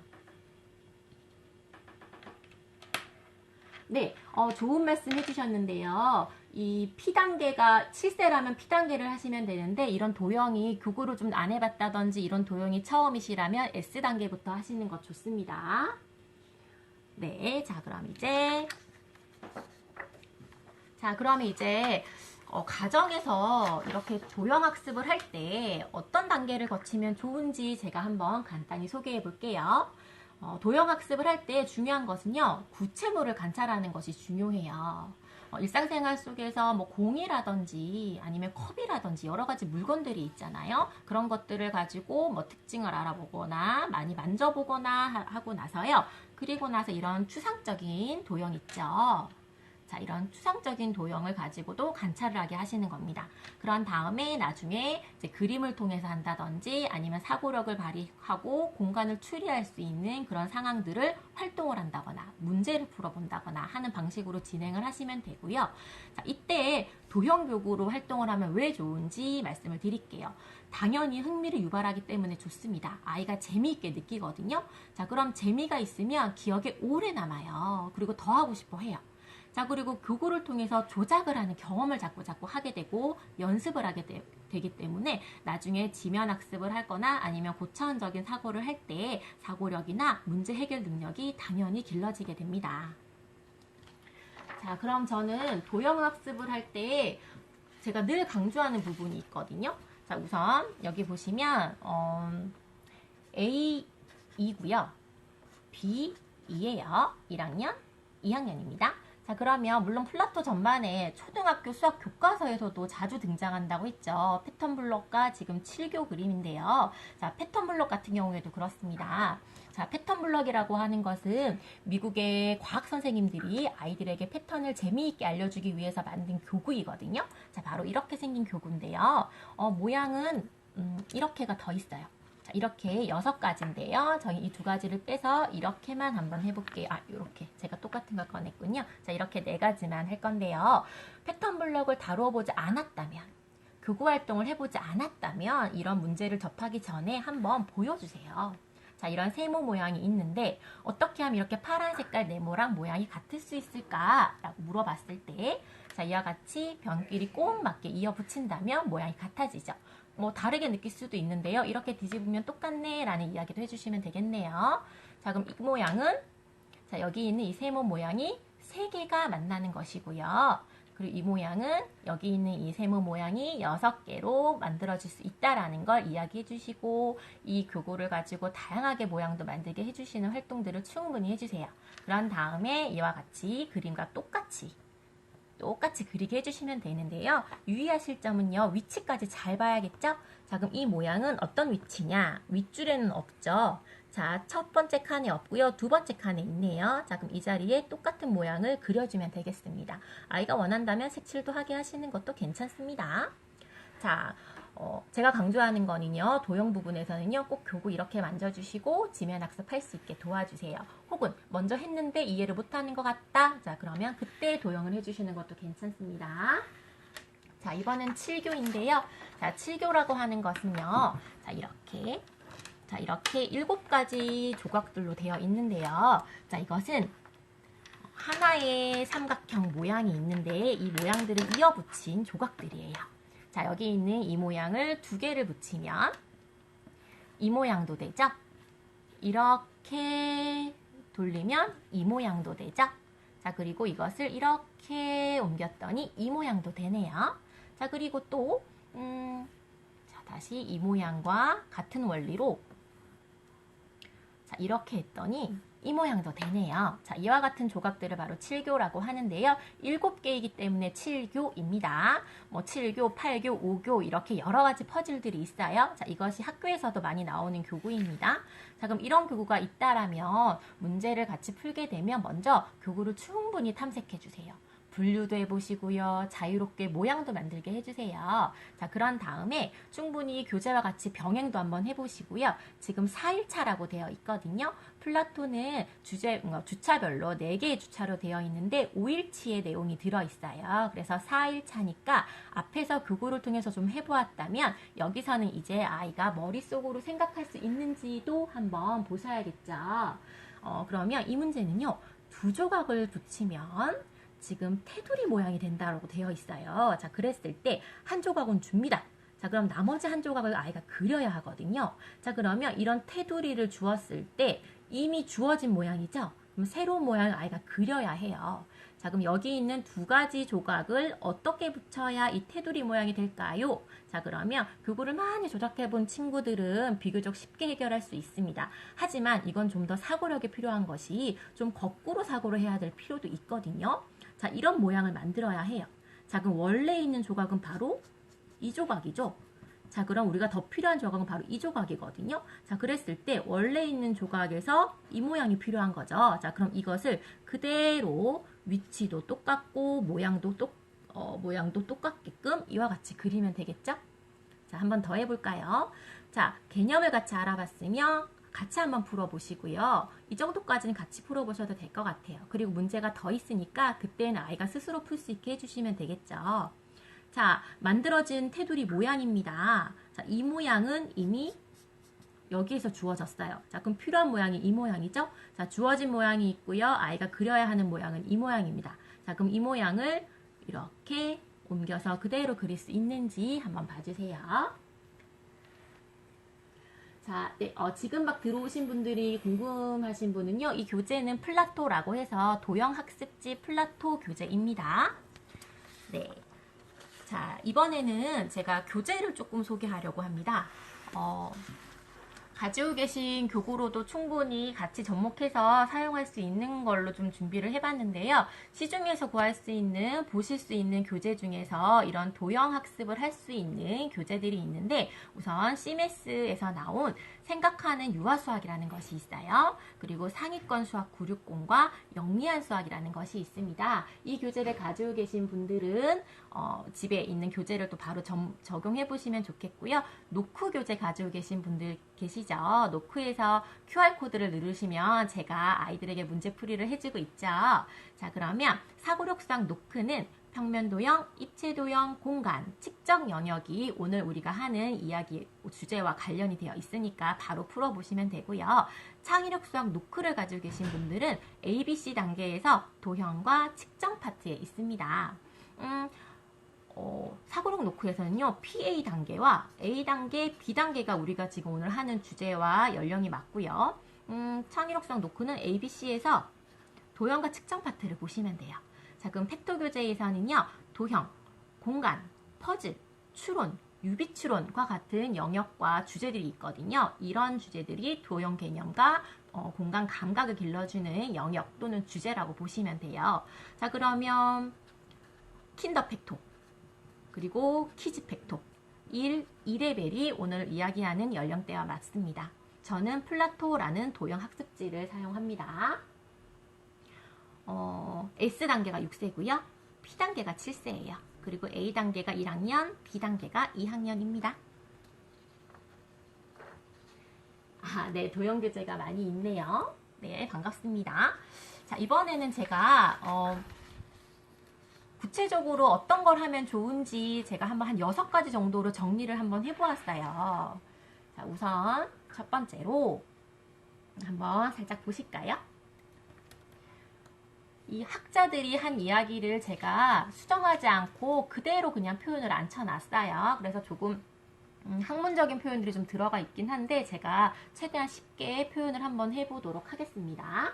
네, 좋은 말씀 해주셨는데요. 이 P단계가 7세라면 P단계를 하시면 되는데, 이런 도형이 교구를 좀 안 해봤다든지 이런 도형이 처음이시라면 S단계부터 하시는 것 좋습니다. 네, 자, 그럼 이제 가정에서 이렇게 도형 학습을 할 때 어떤 단계를 거치면 좋은지 제가 한번 간단히 소개해 볼게요. 도형 학습을 할 때 중요한 것은요, 구체물을 관찰하는 것이 중요해요. 일상생활 속에서 뭐 공이라든지 아니면 컵이라든지 여러 가지 물건들이 있잖아요. 그런 것들을 가지고 뭐 특징을 알아보거나 많이 만져보거나 하고 나서요. 그리고 나서 이런 추상적인 도형 있죠. 자, 이런 추상적인 도형을 가지고도 관찰을 하게 하시는 겁니다. 그런 다음에 나중에 이제 그림을 통해서 한다든지 아니면 사고력을 발휘하고 공간을 추리할 수 있는 그런 상황들을 활동을 한다거나 문제를 풀어본다거나 하는 방식으로 진행을 하시면 되고요. 자, 이때 도형 교구로 활동을 하면 왜 좋은지 말씀을 드릴게요. 당연히 흥미를 유발하기 때문에 좋습니다. 아이가 재미있게 느끼거든요. 자, 그럼 재미가 있으면 기억에 오래 남아요. 그리고 더 하고 싶어 해요. 자, 그리고 교구를 통해서 조작을 하는 경험을 자꾸 하게 되고 연습을 하게 되기 때문에 나중에 지면 학습을 하거나 아니면 고차원적인 사고를 할 때 사고력이나 문제 해결 능력이 당연히 길러지게 됩니다. 자, 그럼 저는 도형 학습을 할 때 제가 늘 강조하는 부분이 있거든요. 자, 우선 여기 보시면 A2고요. B2예요. 1학년, 2학년입니다. 자, 그러면 물론 플라토 전반에 초등학교 수학 교과서에서도 자주 등장한다고 했죠. 패턴 블록과 지금 7교 그림인데요. 자, 패턴 블록 같은 경우에도 그렇습니다. 자, 패턴 블록이라고 하는 것은 미국의 과학 선생님들이 아이들에게 패턴을 재미있게 알려주기 위해서 만든 교구이거든요. 자, 바로 이렇게 생긴 교구인데요. 모양은 이렇게가 더 있어요. 자, 이렇게 6가지인데요. 저희 이 2가지를 빼서 이렇게만 한번 해볼게요. 이렇게 제가 똑같은 걸 꺼냈군요. 자, 이렇게 4가지만 할 건데요. 패턴 블록을 다루어 보지 않았다면, 교구 활동을 해보지 않았다면 이런 문제를 접하기 전에 한번 보여주세요. 자, 이런 세모 모양이 있는데 어떻게 하면 이렇게 파란 색깔 네모랑 모양이 같을 수 있을까라고 물어봤을 때, 자, 이와 같이 변끼리 꼭 맞게 이어 붙인다면 모양이 같아지죠. 뭐 다르게 느낄 수도 있는데요. 이렇게 뒤집으면 똑같네 라는 이야기도 해주시면 되겠네요. 자, 그럼 이 모양은, 자, 여기 있는 이 세모 모양이 3개가 만나는 것이고요. 그리고 이 모양은 여기 있는 이 세모 모양이 6개로 만들어질 수 있다라는 걸 이야기해 주시고, 이 교구를 가지고 다양하게 모양도 만들게 해주시는 활동들을 충분히 해주세요. 그런 다음에 이와 같이 그림과 똑같이 그리게 해주시면 되는데요. 유의하실 점은요, 위치까지 잘 봐야겠죠? 자, 그럼 이 모양은 어떤 위치냐? 윗줄에는 없죠. 자, 첫 번째 칸에 없고요. 두 번째 칸에 있네요. 자, 그럼 이 자리에 똑같은 모양을 그려주면 되겠습니다. 아이가 원한다면 색칠도 하게 하시는 것도 괜찮습니다. 자, 제가 강조하는 거는요, 도형 부분에서는요, 꼭 교구 이렇게 만져주시고 지면 학습할 수 있게 도와주세요. 혹은 먼저 했는데 이해를 못하는 것 같다. 자, 그러면 그때 도형을 해주시는 것도 괜찮습니다. 자, 이번엔 7교인데요. 자, 7교라고 하는 것은요, 자, 이렇게 7가지 조각들로 되어 있는데요. 자, 이것은 하나의 삼각형 모양이 있는데 이 모양들을 이어붙인 조각들이에요. 자, 여기 있는 이 모양을 2개를 붙이면 이 모양도 되죠? 이렇게 돌리면 이 모양도 되죠? 자, 그리고 이것을 이렇게 옮겼더니 이 모양도 되네요. 자, 그리고 또 자, 다시 이 모양과 같은 원리로, 자, 이렇게 했더니 이 모양도 되네요. 자, 이와 같은 조각들을 바로 7교라고 하는데요. 7개이기 때문에 7교입니다. 뭐 7교, 8교, 5교 이렇게 여러 가지 퍼즐들이 있어요. 자, 이것이 학교에서도 많이 나오는 교구입니다. 자, 그럼 이런 교구가 있다라면 문제를 같이 풀게 되면 먼저 교구를 충분히 탐색해 주세요. 분류도 해보시고요. 자유롭게 모양도 만들게 해주세요. 자, 그런 다음에 충분히 교재와 같이 병행도 한번 해보시고요. 지금 4일차라고 되어 있거든요. 플라톤은 주차별로 4개의 주차로 되어 있는데 5일치의 내용이 들어있어요. 그래서 4일차니까 앞에서 교구를 통해서 좀 해보았다면 여기서는 이제 아이가 머릿속으로 생각할 수 있는지도 한번 보셔야겠죠. 그러면 이 문제는요. 2조각을 붙이면 지금 테두리 모양이 된다고 되어 있어요. 자, 그랬을 때 한 조각은 줍니다. 자, 그럼 나머지 한 조각을 아이가 그려야 하거든요. 자, 그러면 이런 테두리를 주었을 때 이미 주어진 모양이죠? 그럼 새로운 모양을 아이가 그려야 해요. 자, 그럼 여기 있는 2가지 조각을 어떻게 붙여야 이 테두리 모양이 될까요? 자, 그러면 교구를 많이 조작해 본 친구들은 비교적 쉽게 해결할 수 있습니다. 하지만 이건 좀 더 사고력이 필요한 것이 좀 거꾸로 사고를 해야 될 필요도 있거든요. 자, 이런 모양을 만들어야 해요. 자, 그럼 원래 있는 조각은 바로 이 조각이죠. 자, 그럼 우리가 더 필요한 조각은 바로 이 조각이거든요. 자, 그랬을 때 원래 있는 조각에서 이 모양이 필요한 거죠. 자, 그럼 이것을 그대로 위치도 똑같고 모양도 똑같게끔 이와 같이 그리면 되겠죠? 자, 한번 더 해볼까요? 자, 개념을 같이 알아봤으면 같이 한번 풀어보시고요. 이 정도까지는 같이 풀어보셔도 될 것 같아요. 그리고 문제가 더 있으니까 그때는 아이가 스스로 풀 수 있게 해주시면 되겠죠. 자, 만들어진 테두리 모양입니다. 자, 이 모양은 이미 여기에서 주어졌어요. 자, 그럼 필요한 모양이 이 모양이죠? 자, 주어진 모양이 있고요. 아이가 그려야 하는 모양은 이 모양입니다. 자, 그럼 이 모양을 이렇게 옮겨서 그대로 그릴 수 있는지 한번 봐주세요. 자, 네, 지금 막 들어오신 분들이 궁금하신 분은요, 이 교재는 플라토라고 해서 도형학습지 플라토 교재입니다. 네. 자, 이번에는 제가 교재를 조금 소개하려고 합니다. 가지고 계신 교구로도 충분히 같이 접목해서 사용할 수 있는 걸로 좀 준비를 해봤는데요. 시중에서 구할 수 있는, 보실 수 있는 교재 중에서 이런 도형 학습을 할 수 있는 교재들이 있는데 우선 CMS에서 나온 생각하는 유아수학이라는 것이 있어요. 그리고 상위권 수학 960과 영리한 수학이라는 것이 있습니다. 이 교재를 가지고 계신 분들은 집에 있는 교재를 또 바로 적용해 보시면 좋겠고요. 노크 교재 가지고 계신 분들 계시죠? 노크에서 QR코드를 누르시면 제가 아이들에게 문제풀이를 해주고 있죠. 자, 그러면 사고력수학 노크는 평면도형, 입체도형, 공간, 측정 영역이 오늘 우리가 하는 이야기 주제와 관련이 되어 있으니까 바로 풀어보시면 되고요. 창의력 수학 노크를 가지고 계신 분들은 ABC 단계에서 도형과 측정 파트에 있습니다. 사고력 노크에서는요, PA 단계와 A 단계, B 단계가 우리가 지금 오늘 하는 주제와 연령이 맞고요. 창의력 수학 노크는 ABC에서 도형과 측정 파트를 보시면 돼요. 자, 그럼 팩토 교재에서는요, 도형, 공간, 퍼즐, 추론, 유비추론과 같은 영역과 주제들이 있거든요. 이런 주제들이 도형 개념과 공간 감각을 길러주는 영역 또는 주제라고 보시면 돼요. 자, 그러면 킨더 팩토, 그리고 키즈 팩토 2레벨이 오늘 이야기하는 연령대와 맞습니다. 저는 플라토라는 도형 학습지를 사용합니다. S단계가 6세고요. P단계가 7세예요. 그리고 A단계가 1학년, B단계가 2학년입니다. 네, 도형 교재가 많이 있네요. 네, 반갑습니다. 자, 이번에는 제가 구체적으로 어떤 걸 하면 좋은지 제가 한번 한 6가지 정도로 정리를 한번 해보았어요. 자, 우선 첫 번째로 한번 살짝 보실까요? 이 학자들이 한 이야기를 제가 수정하지 않고 그대로 그냥 표현을 앉혀놨어요. 그래서 조금 학문적인 표현들이 좀 들어가 있긴 한데 제가 최대한 쉽게 표현을 한번 해보도록 하겠습니다.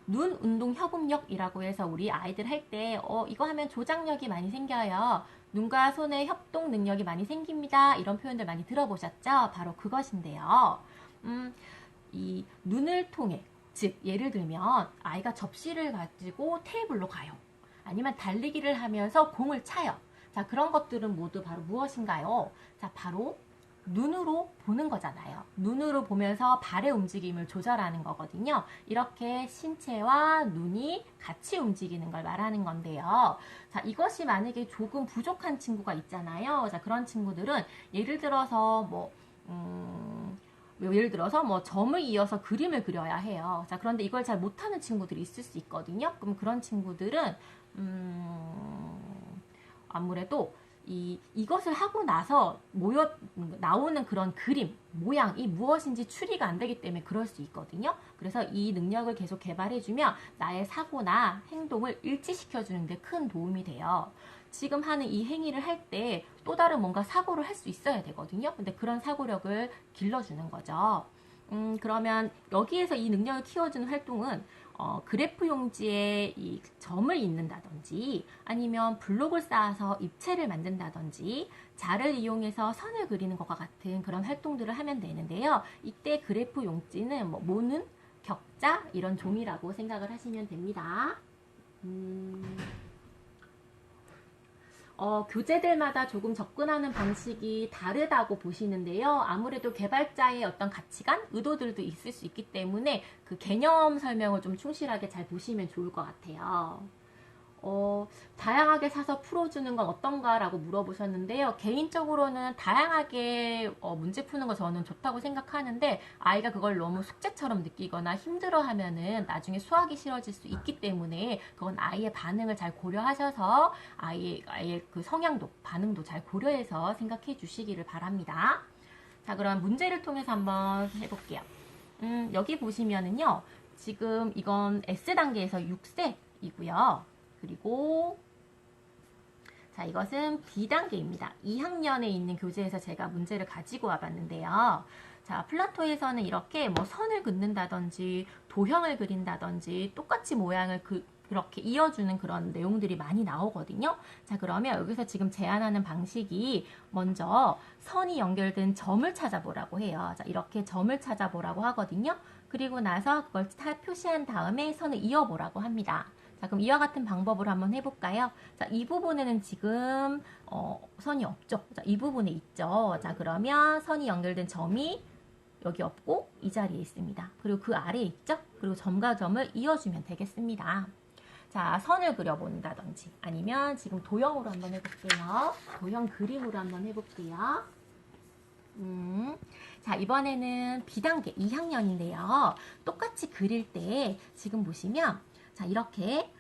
눈 운동 협응력이라고 해서 우리 아이들 할 때 이거 하면 조작력이 많이 생겨요. 눈과 손의 협동 능력이 많이 생깁니다. 이런 표현들 많이 들어보셨죠? 바로 그것인데요. 이 눈을 통해, 즉 예를 들면 아이가 접시를 가지고 테이블로 가요. 아니면 달리기를 하면서 공을 차요. 자, 그런 것들은 모두 바로 무엇인가요? 자, 바로 눈으로 보는 거잖아요. 눈으로 보면서 발의 움직임을 조절하는 거거든요. 이렇게 신체와 눈이 같이 움직이는 걸 말하는 건데요. 자, 이것이 만약에 조금 부족한 친구가 있잖아요. 자, 그런 친구들은 예를 들어서 뭐 점을 이어서 그림을 그려야 해요. 자, 그런데 이걸 잘 못하는 친구들이 있을 수 있거든요. 그럼 그런 친구들은 아무래도 이것을 하고 나서 나오는 그런 그림, 모양이 무엇인지 추리가 안 되기 때문에 그럴 수 있거든요. 그래서 이 능력을 계속 개발해주면 나의 사고나 행동을 일치시켜주는 데 큰 도움이 돼요. 지금 하는 이 행위를 할 때 또 다른 뭔가 사고를 할 수 있어야 되거든요. 근데 그런 사고력을 길러주는 거죠. 그러면 여기에서 이 능력을 키워주는 활동은 그래프 용지에 이 점을 잇는다든지 아니면 블록을 쌓아서 입체를 만든다든지 자를 이용해서 선을 그리는 것과 같은 그런 활동들을 하면 되는데요. 이때 그래프 용지는 뭐 모는, 격자 이런 종이라고 생각을 하시면 됩니다. 교재들마다 조금 접근하는 방식이 다르다고 보시는데요. 아무래도 개발자의 어떤 가치관, 의도들도 있을 수 있기 때문에 그 개념 설명을 좀 충실하게 잘 보시면 좋을 것 같아요. 다양하게 사서 풀어주는 건 어떤가라고 물어보셨는데요. 개인적으로는 다양하게 문제 푸는 거 저는 좋다고 생각하는데 아이가 그걸 너무 숙제처럼 느끼거나 힘들어하면은 나중에 수학이 싫어질 수 있기 때문에 그건 아이의 반응을 잘 고려하셔서 아이의 그 성향도 반응도 잘 고려해서 생각해 주시기를 바랍니다. 자, 그럼 문제를 통해서 한번 해볼게요. 여기 보시면은요. 지금 이건 S단계에서 6세이고요. 그리고 자, 이것은 B단계입니다. 2학년에 있는 교재에서 제가 문제를 가지고 와봤는데요. 자, 플라토에서는 이렇게 뭐 선을 긋는다든지 도형을 그린다든지 똑같이 모양을 그렇게 이어주는 그런 내용들이 많이 나오거든요. 자, 그러면 여기서 지금 제안하는 방식이 먼저 선이 연결된 점을 찾아보라고 해요. 자, 이렇게 점을 찾아보라고 하거든요. 그리고 나서 그걸 표시한 다음에 선을 이어보라고 합니다. 자, 그럼 이와 같은 방법으로 한번 해볼까요? 자, 이 부분에는 지금 선이 없죠. 자, 이 부분에 있죠. 자, 그러면 선이 연결된 점이 여기 없고 이 자리에 있습니다. 그리고 그 아래에 있죠. 그리고 점과 점을 이어주면 되겠습니다. 자, 선을 그려본다든지 아니면 지금 도형으로 한번 해볼게요. 도형 그림으로 한번 해볼게요. 자, 이번에는 B단계 2학년인데요. 똑같이 그릴 때 지금 보시면 자, 이렇게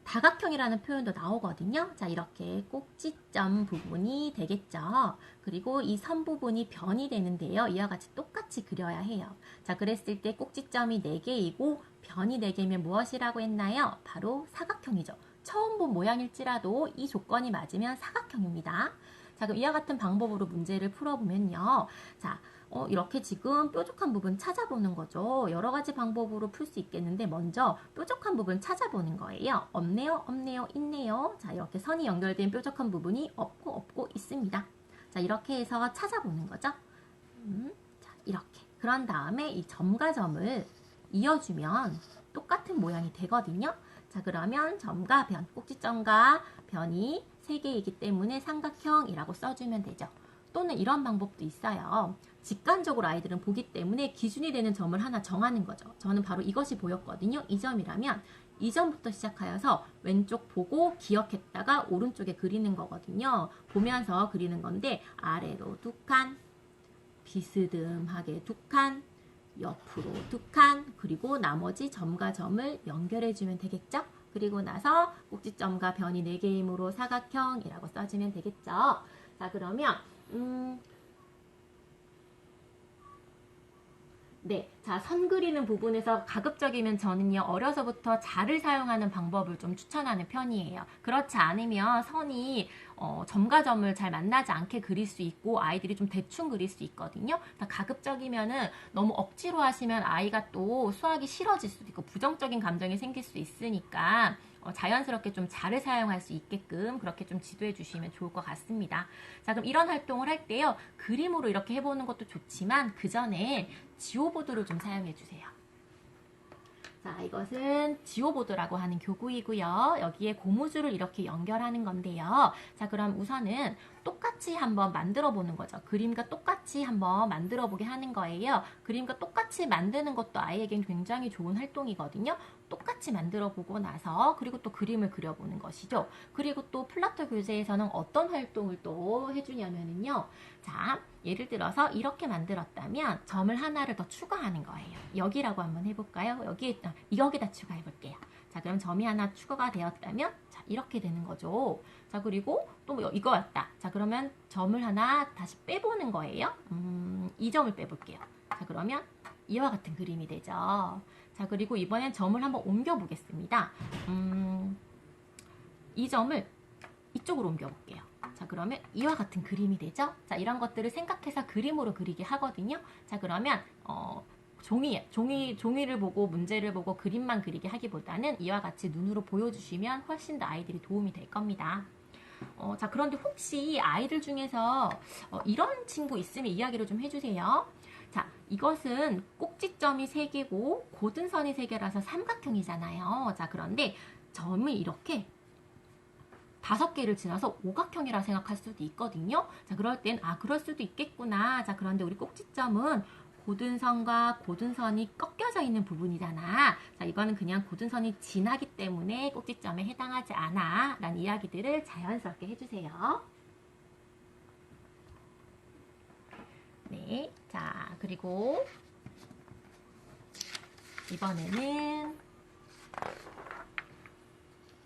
다각형이라는 표현도 나오거든요. 자, 이렇게 꼭지점 부분이 되겠죠. 그리고 이 선 부분이 변이 되는데요. 이와 같이 똑같이 그려야 해요. 자, 그랬을 때 꼭지점이 4개이고 변이 4개면 무엇이라고 했나요? 바로 사각형이죠. 처음 본 모양일지라도 이 조건이 맞으면 사각형입니다. 자, 그럼 이와 같은 방법으로 문제를 풀어보면요. 자, 이렇게 지금 뾰족한 부분 찾아보는 거죠. 여러 가지 방법으로 풀 수 있겠는데 먼저 뾰족한 부분 찾아보는 거예요. 없네요, 없네요, 있네요. 자, 이렇게 선이 연결된 뾰족한 부분이 없고 있습니다. 자, 이렇게 해서 찾아보는 거죠. 자, 이렇게. 그런 다음에 이 점과 점을 이어주면 똑같은 모양이 되거든요. 자, 그러면 점과 변, 꼭지점과 변이 3개이기 때문에 삼각형이라고 써주면 되죠. 또는 이런 방법도 있어요. 직관적으로 아이들은 보기 때문에 기준이 되는 점을 하나 정하는 거죠. 저는 바로 이것이 보였거든요. 이 점이라면 이 점부터 시작하여서 왼쪽 보고 기억했다가 오른쪽에 그리는 거거든요. 보면서 그리는 건데 아래로 2칸, 비스듬하게 2칸, 옆으로 2칸, 그리고 나머지 점과 점을 연결해주면 되겠죠? 그리고 나서 꼭지점과 변이 4개이므로 사각형이라고 써주면 되겠죠? 자, 그러면 네, 자, 선 그리는 부분에서 가급적이면 저는요, 어려서부터 자를 사용하는 방법을 좀 추천하는 편이에요. 그렇지 않으면 선이 점과 점을 잘 만나지 않게 그릴 수 있고 아이들이 좀 대충 그릴 수 있거든요. 가급적이면은 너무 억지로 하시면 아이가 또 수학이 싫어질 수도 있고 부정적인 감정이 생길 수 있으니까 자연스럽게 좀 자를 사용할 수 있게끔 그렇게 좀 지도해 주시면 좋을 것 같습니다. 자, 그럼 이런 활동을 할 때요, 그림으로 이렇게 해보는 것도 좋지만 그 전에 지오보드를 좀 사용해 주세요. 자, 이것은 지오보드라고 하는 교구이고요. 여기에 고무줄을 이렇게 연결하는 건데요. 자, 그럼 우선은 똑같이 한번 만들어 보는 거죠. 그림과 똑같이 한번 만들어 보게 하는 거예요. 그림과 똑같이 만드는 것도 아이에겐 굉장히 좋은 활동이거든요. 똑같이 만들어 보고 나서 그리고 또 그림을 그려보는 것이죠. 그리고 또 플라토 교재에서는 어떤 활동을 또 해주냐면요. 자, 예를 들어서 이렇게 만들었다면 점을 하나를 더 추가하는 거예요. 여기라고 한번 해볼까요? 여기다 추가해 볼게요. 자, 그럼 점이 하나 추가가 되었다면 자, 이렇게 되는 거죠. 자, 그리고 또 이거였다. 자, 그러면 점을 하나 다시 빼보는 거예요. 이 점을 빼볼게요. 자, 그러면 이와 같은 그림이 되죠. 자, 그리고 이번엔 점을 한번 옮겨 보겠습니다. 이 점을 이쪽으로 옮겨 볼게요. 자, 그러면 이와 같은 그림이 되죠. 자, 이런 것들을 생각해서 그림으로 그리게 하거든요. 자, 그러면 종이를 보고 문제를 보고 그림만 그리게 하기보다는 이와 같이 눈으로 보여주시면 훨씬 더 아이들이 도움이 될 겁니다. 자, 그런데 혹시 아이들 중에서 이런 친구 있으면 이야기를 좀 해주세요. 자, 이것은 꼭지점이 3개고 고든선이 3개라서 삼각형이잖아요. 자, 그런데 점이 이렇게 5개를 지나서 오각형이라 생각할 수도 있거든요. 자, 그럴 땐 그럴 수도 있겠구나. 자, 그런데 우리 꼭지점은 고든선과 고든선이 꺾여져 있는 부분이잖아. 자, 이거는 그냥 고든선이 지나기 때문에 꼭지점에 해당하지 않아 라는 이야기들을 자연스럽게 해주세요. 네, 자, 그리고 이번에는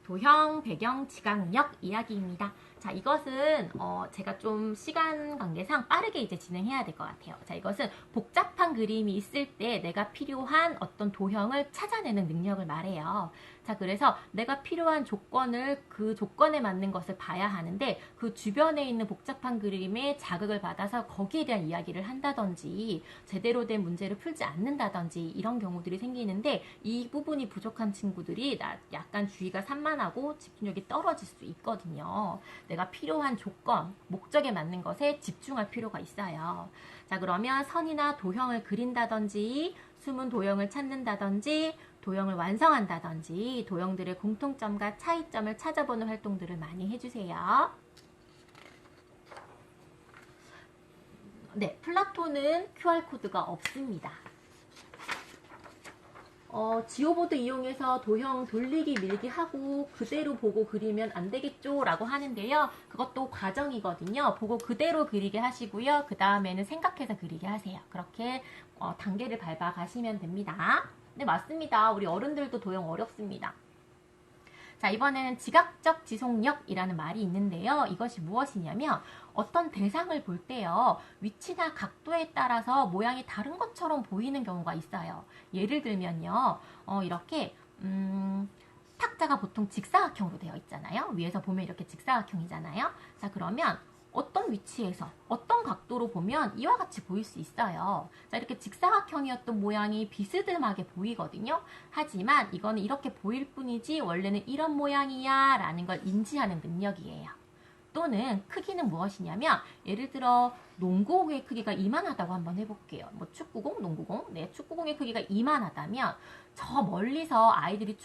도형, 배경, 지각력 이야기입니다. 자, 이것은 제가 좀 시간 관계상 빠르게 이제 진행해야 될 것 같아요. 자, 이것은 복잡한 그림이 있을 때 내가 필요한 어떤 도형을 찾아내는 능력을 말해요. 자, 그래서 내가 필요한 조건을 그 조건에 맞는 것을 봐야 하는데 그 주변에 있는 복잡한 그림에 자극을 받아서 거기에 대한 이야기를 한다든지 제대로 된 문제를 풀지 않는다든지 이런 경우들이 생기는데 이 부분이 부족한 친구들이 약간 주의가 산만하고 집중력이 떨어질 수 있거든요. 내가 필요한 조건, 목적에 맞는 것에 집중할 필요가 있어요. 자, 그러면 선이나 도형을 그린다든지 숨은 도형을 찾는다든지 도형을 완성한다든지 도형들의 공통점과 차이점을 찾아보는 활동들을 많이 해주세요. 네, 플라토는 QR코드가 없습니다. 지오보드 이용해서 도형 돌리기 밀기 하고 그대로 보고 그리면 안 되겠죠? 라고 하는데요. 그것도 과정이거든요. 보고 그대로 그리게 하시고요. 그 다음에는 생각해서 그리게 하세요. 그렇게 단계를 밟아 가시면 됩니다. 네, 맞습니다. 우리 어른들도 도형 어렵습니다. 자, 이번에는 지각적 지속력이라는 말이 있는데요. 이것이 무엇이냐면 어떤 대상을 볼 때요. 위치나 각도에 따라서 모양이 다른 것처럼 보이는 경우가 있어요. 예를 들면요. 이렇게 탁자가 보통 직사각형으로 되어 있잖아요. 위에서 보면 이렇게 직사각형이잖아요. 자, 그러면 어떤 위치에서 어떤 각도로 보면 이와 같이 보일 수 있어요. 자, 이렇게 직사각형이었던 모양이 비스듬하게 보이거든요. 하지만 이거는 이렇게 보일 뿐이지 원래는 이런 모양이야 라는 걸 인지하는 능력이에요. 또는 크기는 무엇이냐면 예를 들어 농구공의 크기가 이만하다고 한번 해볼게요. 뭐 축구공, 농구공. 네, 축구공의 크기가 이만하다면 저 멀리서 아이들이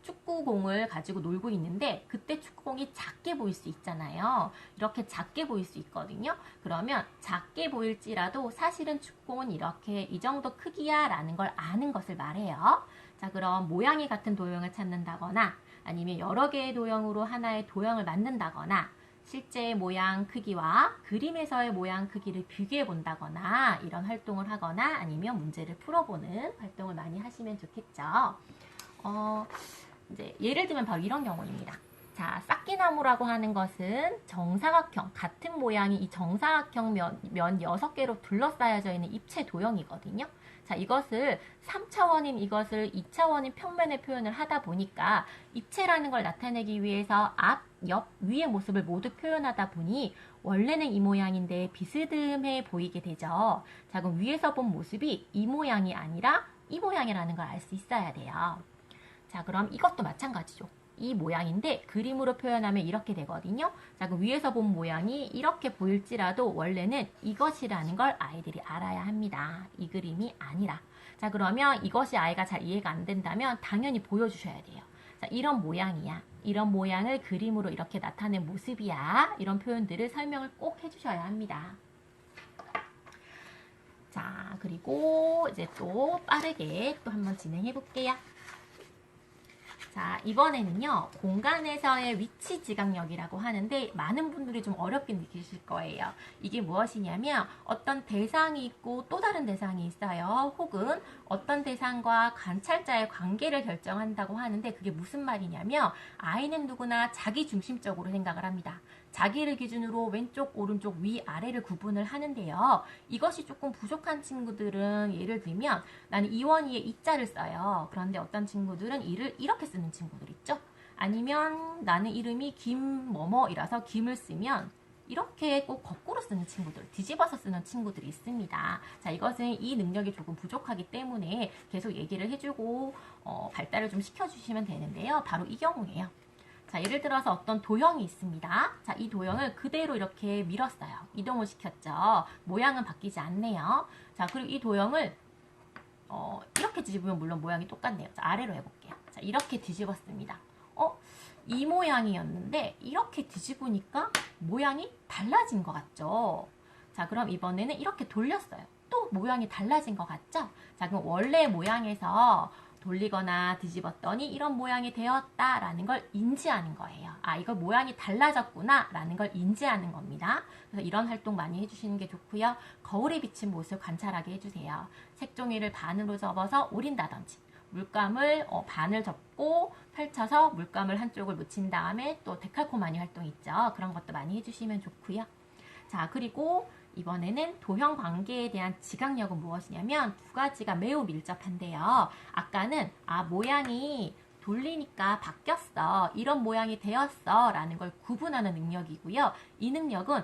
축구공을 가지고 놀고 있는데 그때 축구공이 작게 보일 수 있잖아요. 이렇게 작게 보일 수 있거든요. 그러면 작게 보일지라도 사실은 축구공은 이렇게 이 정도 크기야 라는 걸 아는 것을 말해요. 자, 그럼 모양이 같은 도형을 찾는다거나 아니면 여러 개의 도형으로 하나의 도형을 만든다거나 실제 모양 크기와 그림에서의 모양 크기를 비교해 본다거나 이런 활동을 하거나 아니면 문제를 풀어보는 활동을 많이 하시면 좋겠죠. 이제 예를 들면 바로 이런 경우입니다. 자, 쌓기나무라고 하는 것은 정사각형, 같은 모양이 이 정사각형 면 6개로 둘러싸여져 있는 입체 도형이거든요. 자, 이것을 3차원인 이것을 2차원인 평면에 표현을 하다 보니까 입체라는 걸 나타내기 위해서 앞, 옆, 위의 모습을 모두 표현하다 보니 원래는 이 모양인데 비스듬해 보이게 되죠. 자, 그럼 위에서 본 모습이 이 모양이 아니라 이 모양이라는 걸 알 수 있어야 돼요. 자, 그럼 이것도 마찬가지죠. 이 모양인데 그림으로 표현하면 이렇게 되거든요. 자, 그럼 위에서 본 모양이 이렇게 보일지라도 원래는 이것이라는 걸 아이들이 알아야 합니다. 이 그림이 아니라. 자, 그러면 이것이 아이가 잘 이해가 안 된다면 당연히 보여주셔야 돼요. 자, 이런 모양이야. 이런 모양을 그림으로 이렇게 나타낸 모습이야. 이런 표현들을 설명을 꼭 해주셔야 합니다. 자, 그리고 이제 또 빠르게 또 한번 진행해 볼게요. 자, 이번에는요, 공간에서의 위치 지각력이라고 하는데 많은 분들이 좀 어렵게 느끼실 거예요. 이게 무엇이냐면 어떤 대상이 있고 또 다른 대상이 있어요. 혹은 어떤 대상과 관찰자의 관계를 결정한다고 하는데 그게 무슨 말이냐면 아이는 누구나 자기 중심적으로 생각을 합니다. 자기를 기준으로 왼쪽, 오른쪽, 위, 아래를 구분을 하는데요. 이것이 조금 부족한 친구들은 예를 들면 나는 이원희의 이자를 써요. 그런데 어떤 친구들은 이를 이렇게 쓰는 친구들 있죠. 아니면 나는 이름이 김뭐뭐이라서 김을 쓰면 이렇게 꼭 거꾸로 쓰는 친구들, 뒤집어서 쓰는 친구들이 있습니다. 자, 이것은 이 능력이 조금 부족하기 때문에 계속 얘기를 해주고 발달을 좀 시켜주시면 되는데요. 바로 이 경우예요. 자, 예를 들어서 어떤 도형이 있습니다. 자, 이 도형을 그대로 이렇게 밀었어요. 이동을 시켰죠. 모양은 바뀌지 않네요. 자, 그리고 이 도형을 이렇게 뒤집으면 물론 모양이 똑같네요. 자, 아래로 해볼게요. 자, 이렇게 뒤집었습니다. 이 모양이었는데 이렇게 뒤집으니까 모양이 달라진 것 같죠? 자, 그럼 이번에는 이렇게 돌렸어요. 또 모양이 달라진 것 같죠? 자, 그럼 원래 모양에서 돌리거나 뒤집었더니 이런 모양이 되었다라는 걸 인지하는 거예요. 아, 이거 모양이 달라졌구나 라는 걸 인지하는 겁니다. 그래서 이런 활동 많이 해주시는 게 좋고요. 거울에 비친 모습 관찰하게 해주세요. 색종이를 반으로 접어서 오린다든지 물감을 반을 접고 펼쳐서 물감을 한쪽을 묻힌 다음에 또 데칼코마니 활동 있죠. 그런 것도 많이 해주시면 좋고요. 자, 그리고 이번에는 도형 관계에 대한 지각력은 무엇이냐면 두 가지가 매우 밀접한데요. 아까는 모양이 돌리니까 바뀌었어. 이런 모양이 되었어. 라는 걸 구분하는 능력이고요. 이 능력은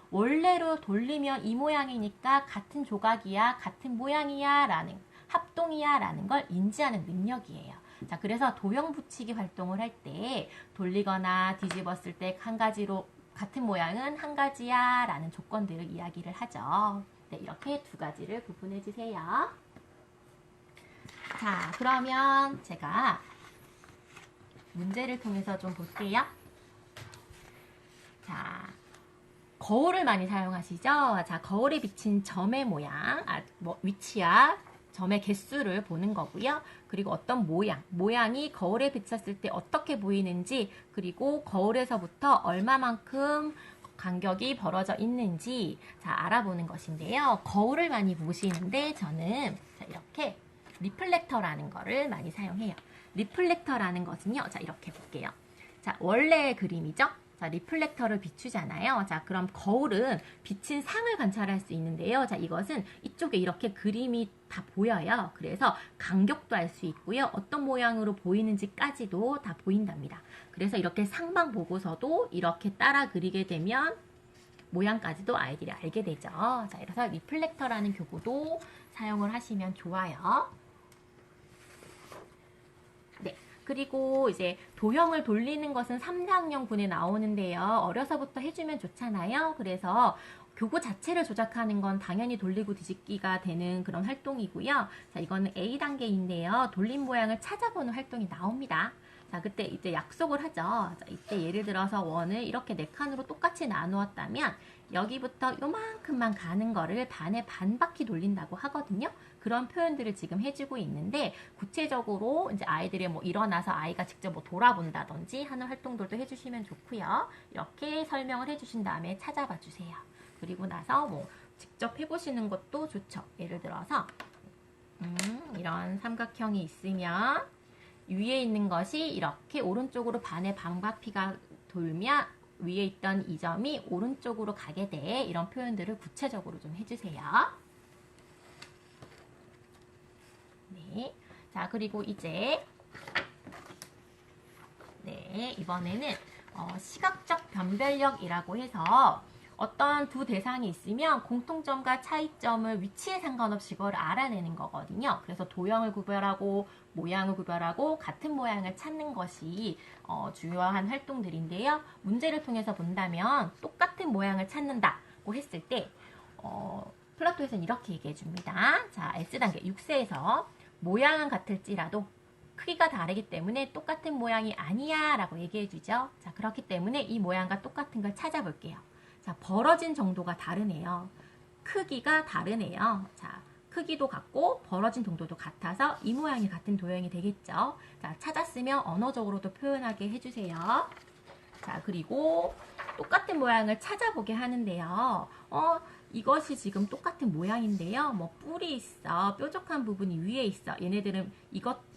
원래로 돌리면 이 모양이니까 같은 조각이야. 같은 모양이야. 라는 합동이야. 라는 걸 인지하는 능력이에요. 자, 그래서 도형 붙이기 활동을 할 때 돌리거나 뒤집었을 때 한 가지로 같은 모양은 한 가지야 라는 조건들을 이야기를 하죠. 네, 이렇게 두 가지를 구분해 주세요. 자, 그러면 제가 문제를 통해서 좀 볼게요. 자, 거울을 많이 사용하시죠? 자, 거울에 비친 점의 모양, 위치야, 점의 개수를 보는 거고요. 그리고 어떤 모양이 거울에 비쳤을 때 어떻게 보이는지, 그리고 거울에서부터 얼마만큼 간격이 벌어져 있는지 알아보는 것인데요. 거울을 많이 보시는데 저는 이렇게 리플렉터라는 거를 많이 사용해요. 리플렉터라는 것은요. 자, 이렇게 볼게요. 자, 원래의 그림이죠. 자, 리플렉터를 비추잖아요. 자, 그럼 거울은 비친 상을 관찰할 수 있는데요. 자, 이것은 이쪽에 이렇게 그림이 다 보여요. 그래서 간격도 알 수 있고요. 어떤 모양으로 보이는지까지도 다 보인답니다. 그래서 이렇게 상만 보고서도 이렇게 따라 그리게 되면 모양까지도 아이들이 알게 되죠. 자, 그래서 리플렉터라는 교구도 사용을 하시면 좋아요. 네. 그리고 이제 도형을 돌리는 것은 3, 4학년군에 나오는데요. 어려서부터 해주면 좋잖아요. 그래서 교구 자체를 조작하는 건 당연히 돌리고 뒤집기가 되는 그런 활동이고요. 자, 이거는 A단계인데요. 돌린 모양을 찾아보는 활동이 나옵니다. 자, 그때 이제 약속을 하죠. 자, 이때 예를 들어서 원을 이렇게 4칸으로 똑같이 나누었다면 여기부터 요만큼만 가는 거를 반에 반 바퀴 돌린다고 하거든요. 그런 표현들을 지금 해주고 있는데 구체적으로 이제 아이들이 일어나서 아이가 직접 돌아본다든지 하는 활동들도 해주시면 좋고요. 이렇게 설명을 해주신 다음에 찾아봐 주세요. 그리고 나서 직접 해보시는 것도 좋죠. 예를 들어서 이런 삼각형이 있으면 위에 있는 것이 이렇게 오른쪽으로 반의 반바퀴가 돌면 위에 있던 이 점이 오른쪽으로 가게 돼. 이런 표현들을 구체적으로 좀 해주세요. 네. 자, 그리고 이제 이번에는 시각적 변별력이라고 해서 어떤 두 대상이 있으면 공통점과 차이점을 위치에 상관없이 그걸 알아내는 거거든요. 그래서 도형을 구별하고 모양을 구별하고 같은 모양을 찾는 것이 중요한 활동들인데요. 문제를 통해서 본다면 똑같은 모양을 찾는다고 했을 때 플라토에서는 이렇게 얘기해 줍니다. 자, S단계 6세에서 모양은 같을지라도 크기가 다르기 때문에 똑같은 모양이 아니야 라고 얘기해 주죠. 자, 그렇기 때문에 이 모양과 똑같은 걸 찾아볼게요. 자, 벌어진 정도가 다르네요. 크기가 다르네요. 자, 크기도 같고 벌어진 정도도 같아서 이 모양이 같은 도형이 되겠죠. 자, 찾았으면 언어적으로도 표현하게 해주세요. 자, 그리고 똑같은 모양을 찾아보게 하는데요. 이것이 지금 똑같은 모양인데요. 뭐 뿔이 있어. 뾰족한 부분이 위에 있어. 얘네들은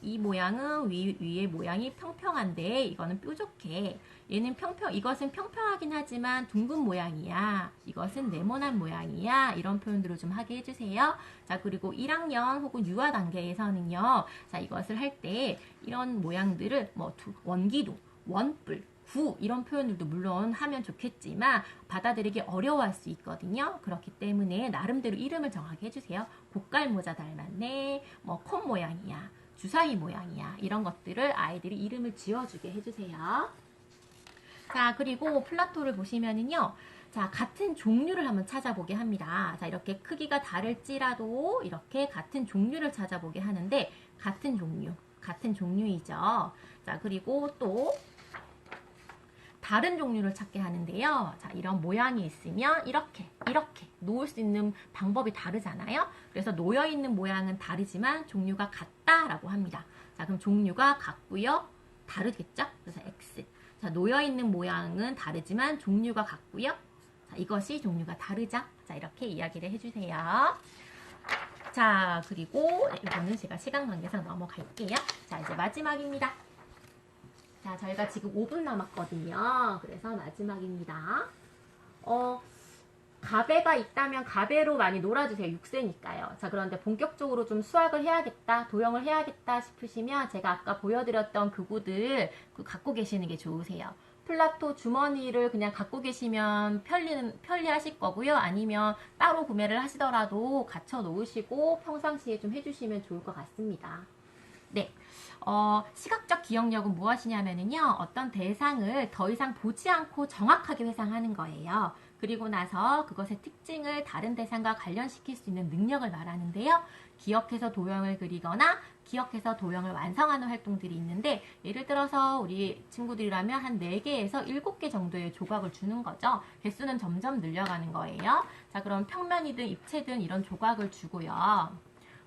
이 모양은 위에 모양이 평평한데 이거는 뾰족해. 이것은 평평하긴 하지만 둥근 모양이야. 이것은 네모난 모양이야. 이런 표현들을 좀 하게 해주세요. 자, 그리고 1학년 혹은 유아 단계에서는요. 자, 이것을 할 때 이런 모양들을 뭐 원기둥, 원뿔, 구 이런 표현들도 물론 하면 좋겠지만 받아들이기 어려워할 수 있거든요. 그렇기 때문에 나름대로 이름을 정하게 해주세요. 고깔모자 닮았네, 뭐 콧 모양이야, 주사위 모양이야 이런 것들을 아이들이 이름을 지어주게 해주세요. 자, 그리고 플라토를 보시면은요. 자, 같은 종류를 한번 찾아보게 합니다. 자, 이렇게 크기가 다를지라도 이렇게 같은 종류를 찾아보게 하는데 같은 종류이죠. 자, 그리고 또 다른 종류를 찾게 하는데요. 자, 이런 모양이 있으면 이렇게 놓을 수 있는 방법이 다르잖아요. 그래서 놓여있는 모양은 다르지만 종류가 같다라고 합니다. 자, 그럼 종류가 같고요. 다르겠죠? 그래서 X. 자, 놓여있는 모양은 다르지만 종류가 같고요. 자, 이것이 종류가 다르죠? 자, 이렇게 이야기를 해주세요. 자, 그리고 이거는 제가 시간 관계상 넘어갈게요. 자, 이제 마지막입니다. 자, 저희가 지금 5분 남았거든요. 그래서 마지막입니다. 가베가 있다면 가베로 많이 놀아주세요. 6세니까요. 자, 그런데 본격적으로 좀 수학을 해야겠다, 도형을 해야겠다 싶으시면 제가 아까 보여드렸던 그 구들 갖고 계시는 게 좋으세요. 플라토 주머니를 그냥 갖고 계시면 편리하실 거고요. 아니면 따로 구매를 하시더라도 갖춰 놓으시고 평상시에 좀 해주시면 좋을 것 같습니다. 네. 시각적 기억력은 무엇이냐면요. 어떤 대상을 더 이상 보지 않고 정확하게 회상하는 거예요. 그리고 나서 그것의 특징을 다른 대상과 관련시킬 수 있는 능력을 말하는데요. 기억해서 도형을 그리거나 기억해서 도형을 완성하는 활동들이 있는데 예를 들어서 우리 친구들이라면 한 4개에서 7개 정도의 조각을 주는 거죠. 개수는 점점 늘려가는 거예요. 자, 그럼 평면이든 입체든 이런 조각을 주고요.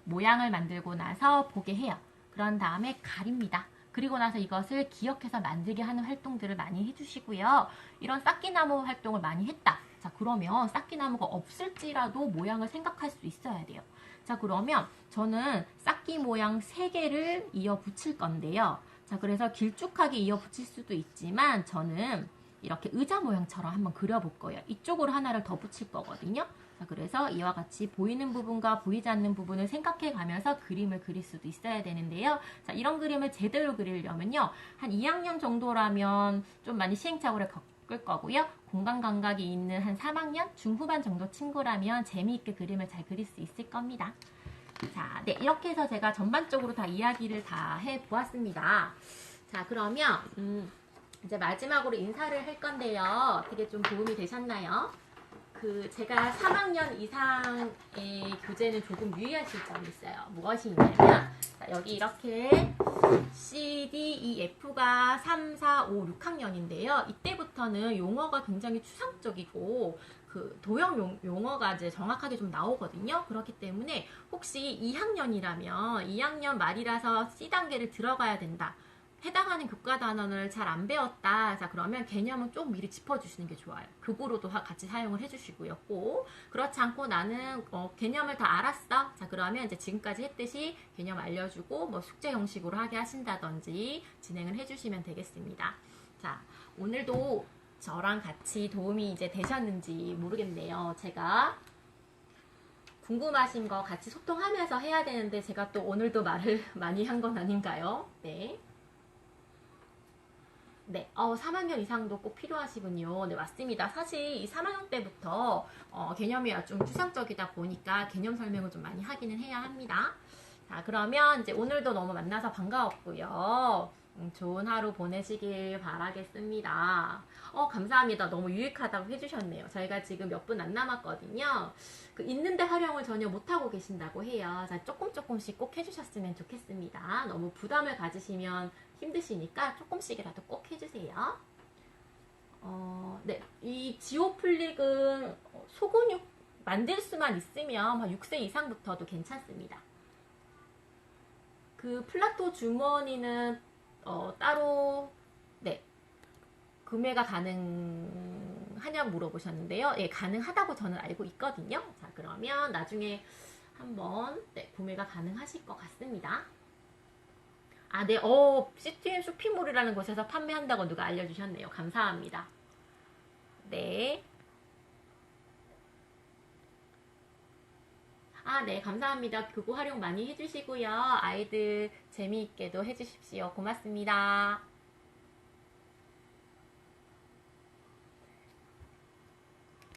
모양을 만들고 나서 보게 해요. 그런 다음에 가립니다. 그리고 나서 이것을 기억해서 만들게 하는 활동들을 많이 해주시고요. 이런 쌓기나무 활동을 많이 했다. 자, 그러면 쌓기나무가 없을지라도 모양을 생각할 수 있어야 돼요. 자, 그러면 저는 쌓기 모양 3개를 이어 붙일 건데요. 자, 그래서 길쭉하게 이어 붙일 수도 있지만 저는 이렇게 의자 모양처럼 한번 그려볼 거예요. 이쪽으로 하나를 더 붙일 거거든요. 자, 그래서 이와 같이 보이는 부분과 보이지 않는 부분을 생각해 가면서 그림을 그릴 수도 있어야 되는데요. 자, 이런 그림을 제대로 그리려면요. 한 2학년 정도라면 좀 많이 시행착오를 겪을 거고요. 공간 감각이 있는 한 3학년 중후반 정도 친구라면 재미있게 그림을 잘 그릴 수 있을 겁니다. 자, 네, 이렇게 해서 제가 전반적으로 다 이야기를 다 해보았습니다. 자, 그러면 이제 마지막으로 인사를 할 건데요. 어떻게 좀 도움이 되셨나요? 제가 3학년 이상의 교재는 조금 유의하실 점이 있어요. 무엇이 있냐면, 자, 여기 이렇게 C, D, E, F가 3, 4, 5, 6학년인데요. 이때부터는 용어가 굉장히 추상적이고, 도형 용어가 이제 정확하게 좀 나오거든요. 그렇기 때문에 혹시 2학년이라면 2학년 말이라서 C단계를 들어가야 된다. 해당하는 교과 단원을 잘 안 배웠다. 자, 그러면 개념은 좀 미리 짚어주시는 게 좋아요. 극으로도 같이 사용을 해주시고요. 꼭 그렇지 않고 나는 개념을 다 알았어. 자, 그러면 이제 지금까지 했듯이 개념 알려주고 뭐 숙제 형식으로 하게 하신다든지 진행을 해주시면 되겠습니다. 자, 오늘도 저랑 같이 도움이 이제 되셨는지 모르겠네요. 제가 궁금하신 거 같이 소통하면서 해야 되는데 제가 또 오늘도 말을 많이 한 건 아닌가요? 네. 네, 3학년 이상도 꼭 필요하시군요. 네, 맞습니다. 사실 이 3학년 때부터 개념이 좀 추상적이다 보니까 개념 설명을 좀 많이 하기는 해야 합니다. 자, 그러면 이제 오늘도 너무 만나서 반가웠고요. 좋은 하루 보내시길 바라겠습니다. 감사합니다. 너무 유익하다고 해주셨네요. 저희가 지금 몇 분 안 남았거든요. 그 있는데 활용을 전혀 못하고 계신다고 해요. 자, 조금씩 꼭 해주셨으면 좋겠습니다. 너무 부담을 가지시면 힘드시니까 조금씩이라도 꼭 해주세요. 네. 이 지오플릭은 소근육 만들 수만 있으면 6세 이상부터도 괜찮습니다. 그 플라토 주머니는 따로 네 구매가 가능하냐고 물어보셨는데요. 예, 가능하다고 저는 알고 있거든요. 자, 그러면 나중에 한번 구매가 가능하실 것 같습니다. 아, 네, CTM 쇼핑몰이라는 곳에서 판매한다고 누가 알려주셨네요. 감사합니다. 네. 아, 네, 감사합니다. 그거 활용 많이 해주시고요. 아이들 재미있게도 해주십시오. 고맙습니다.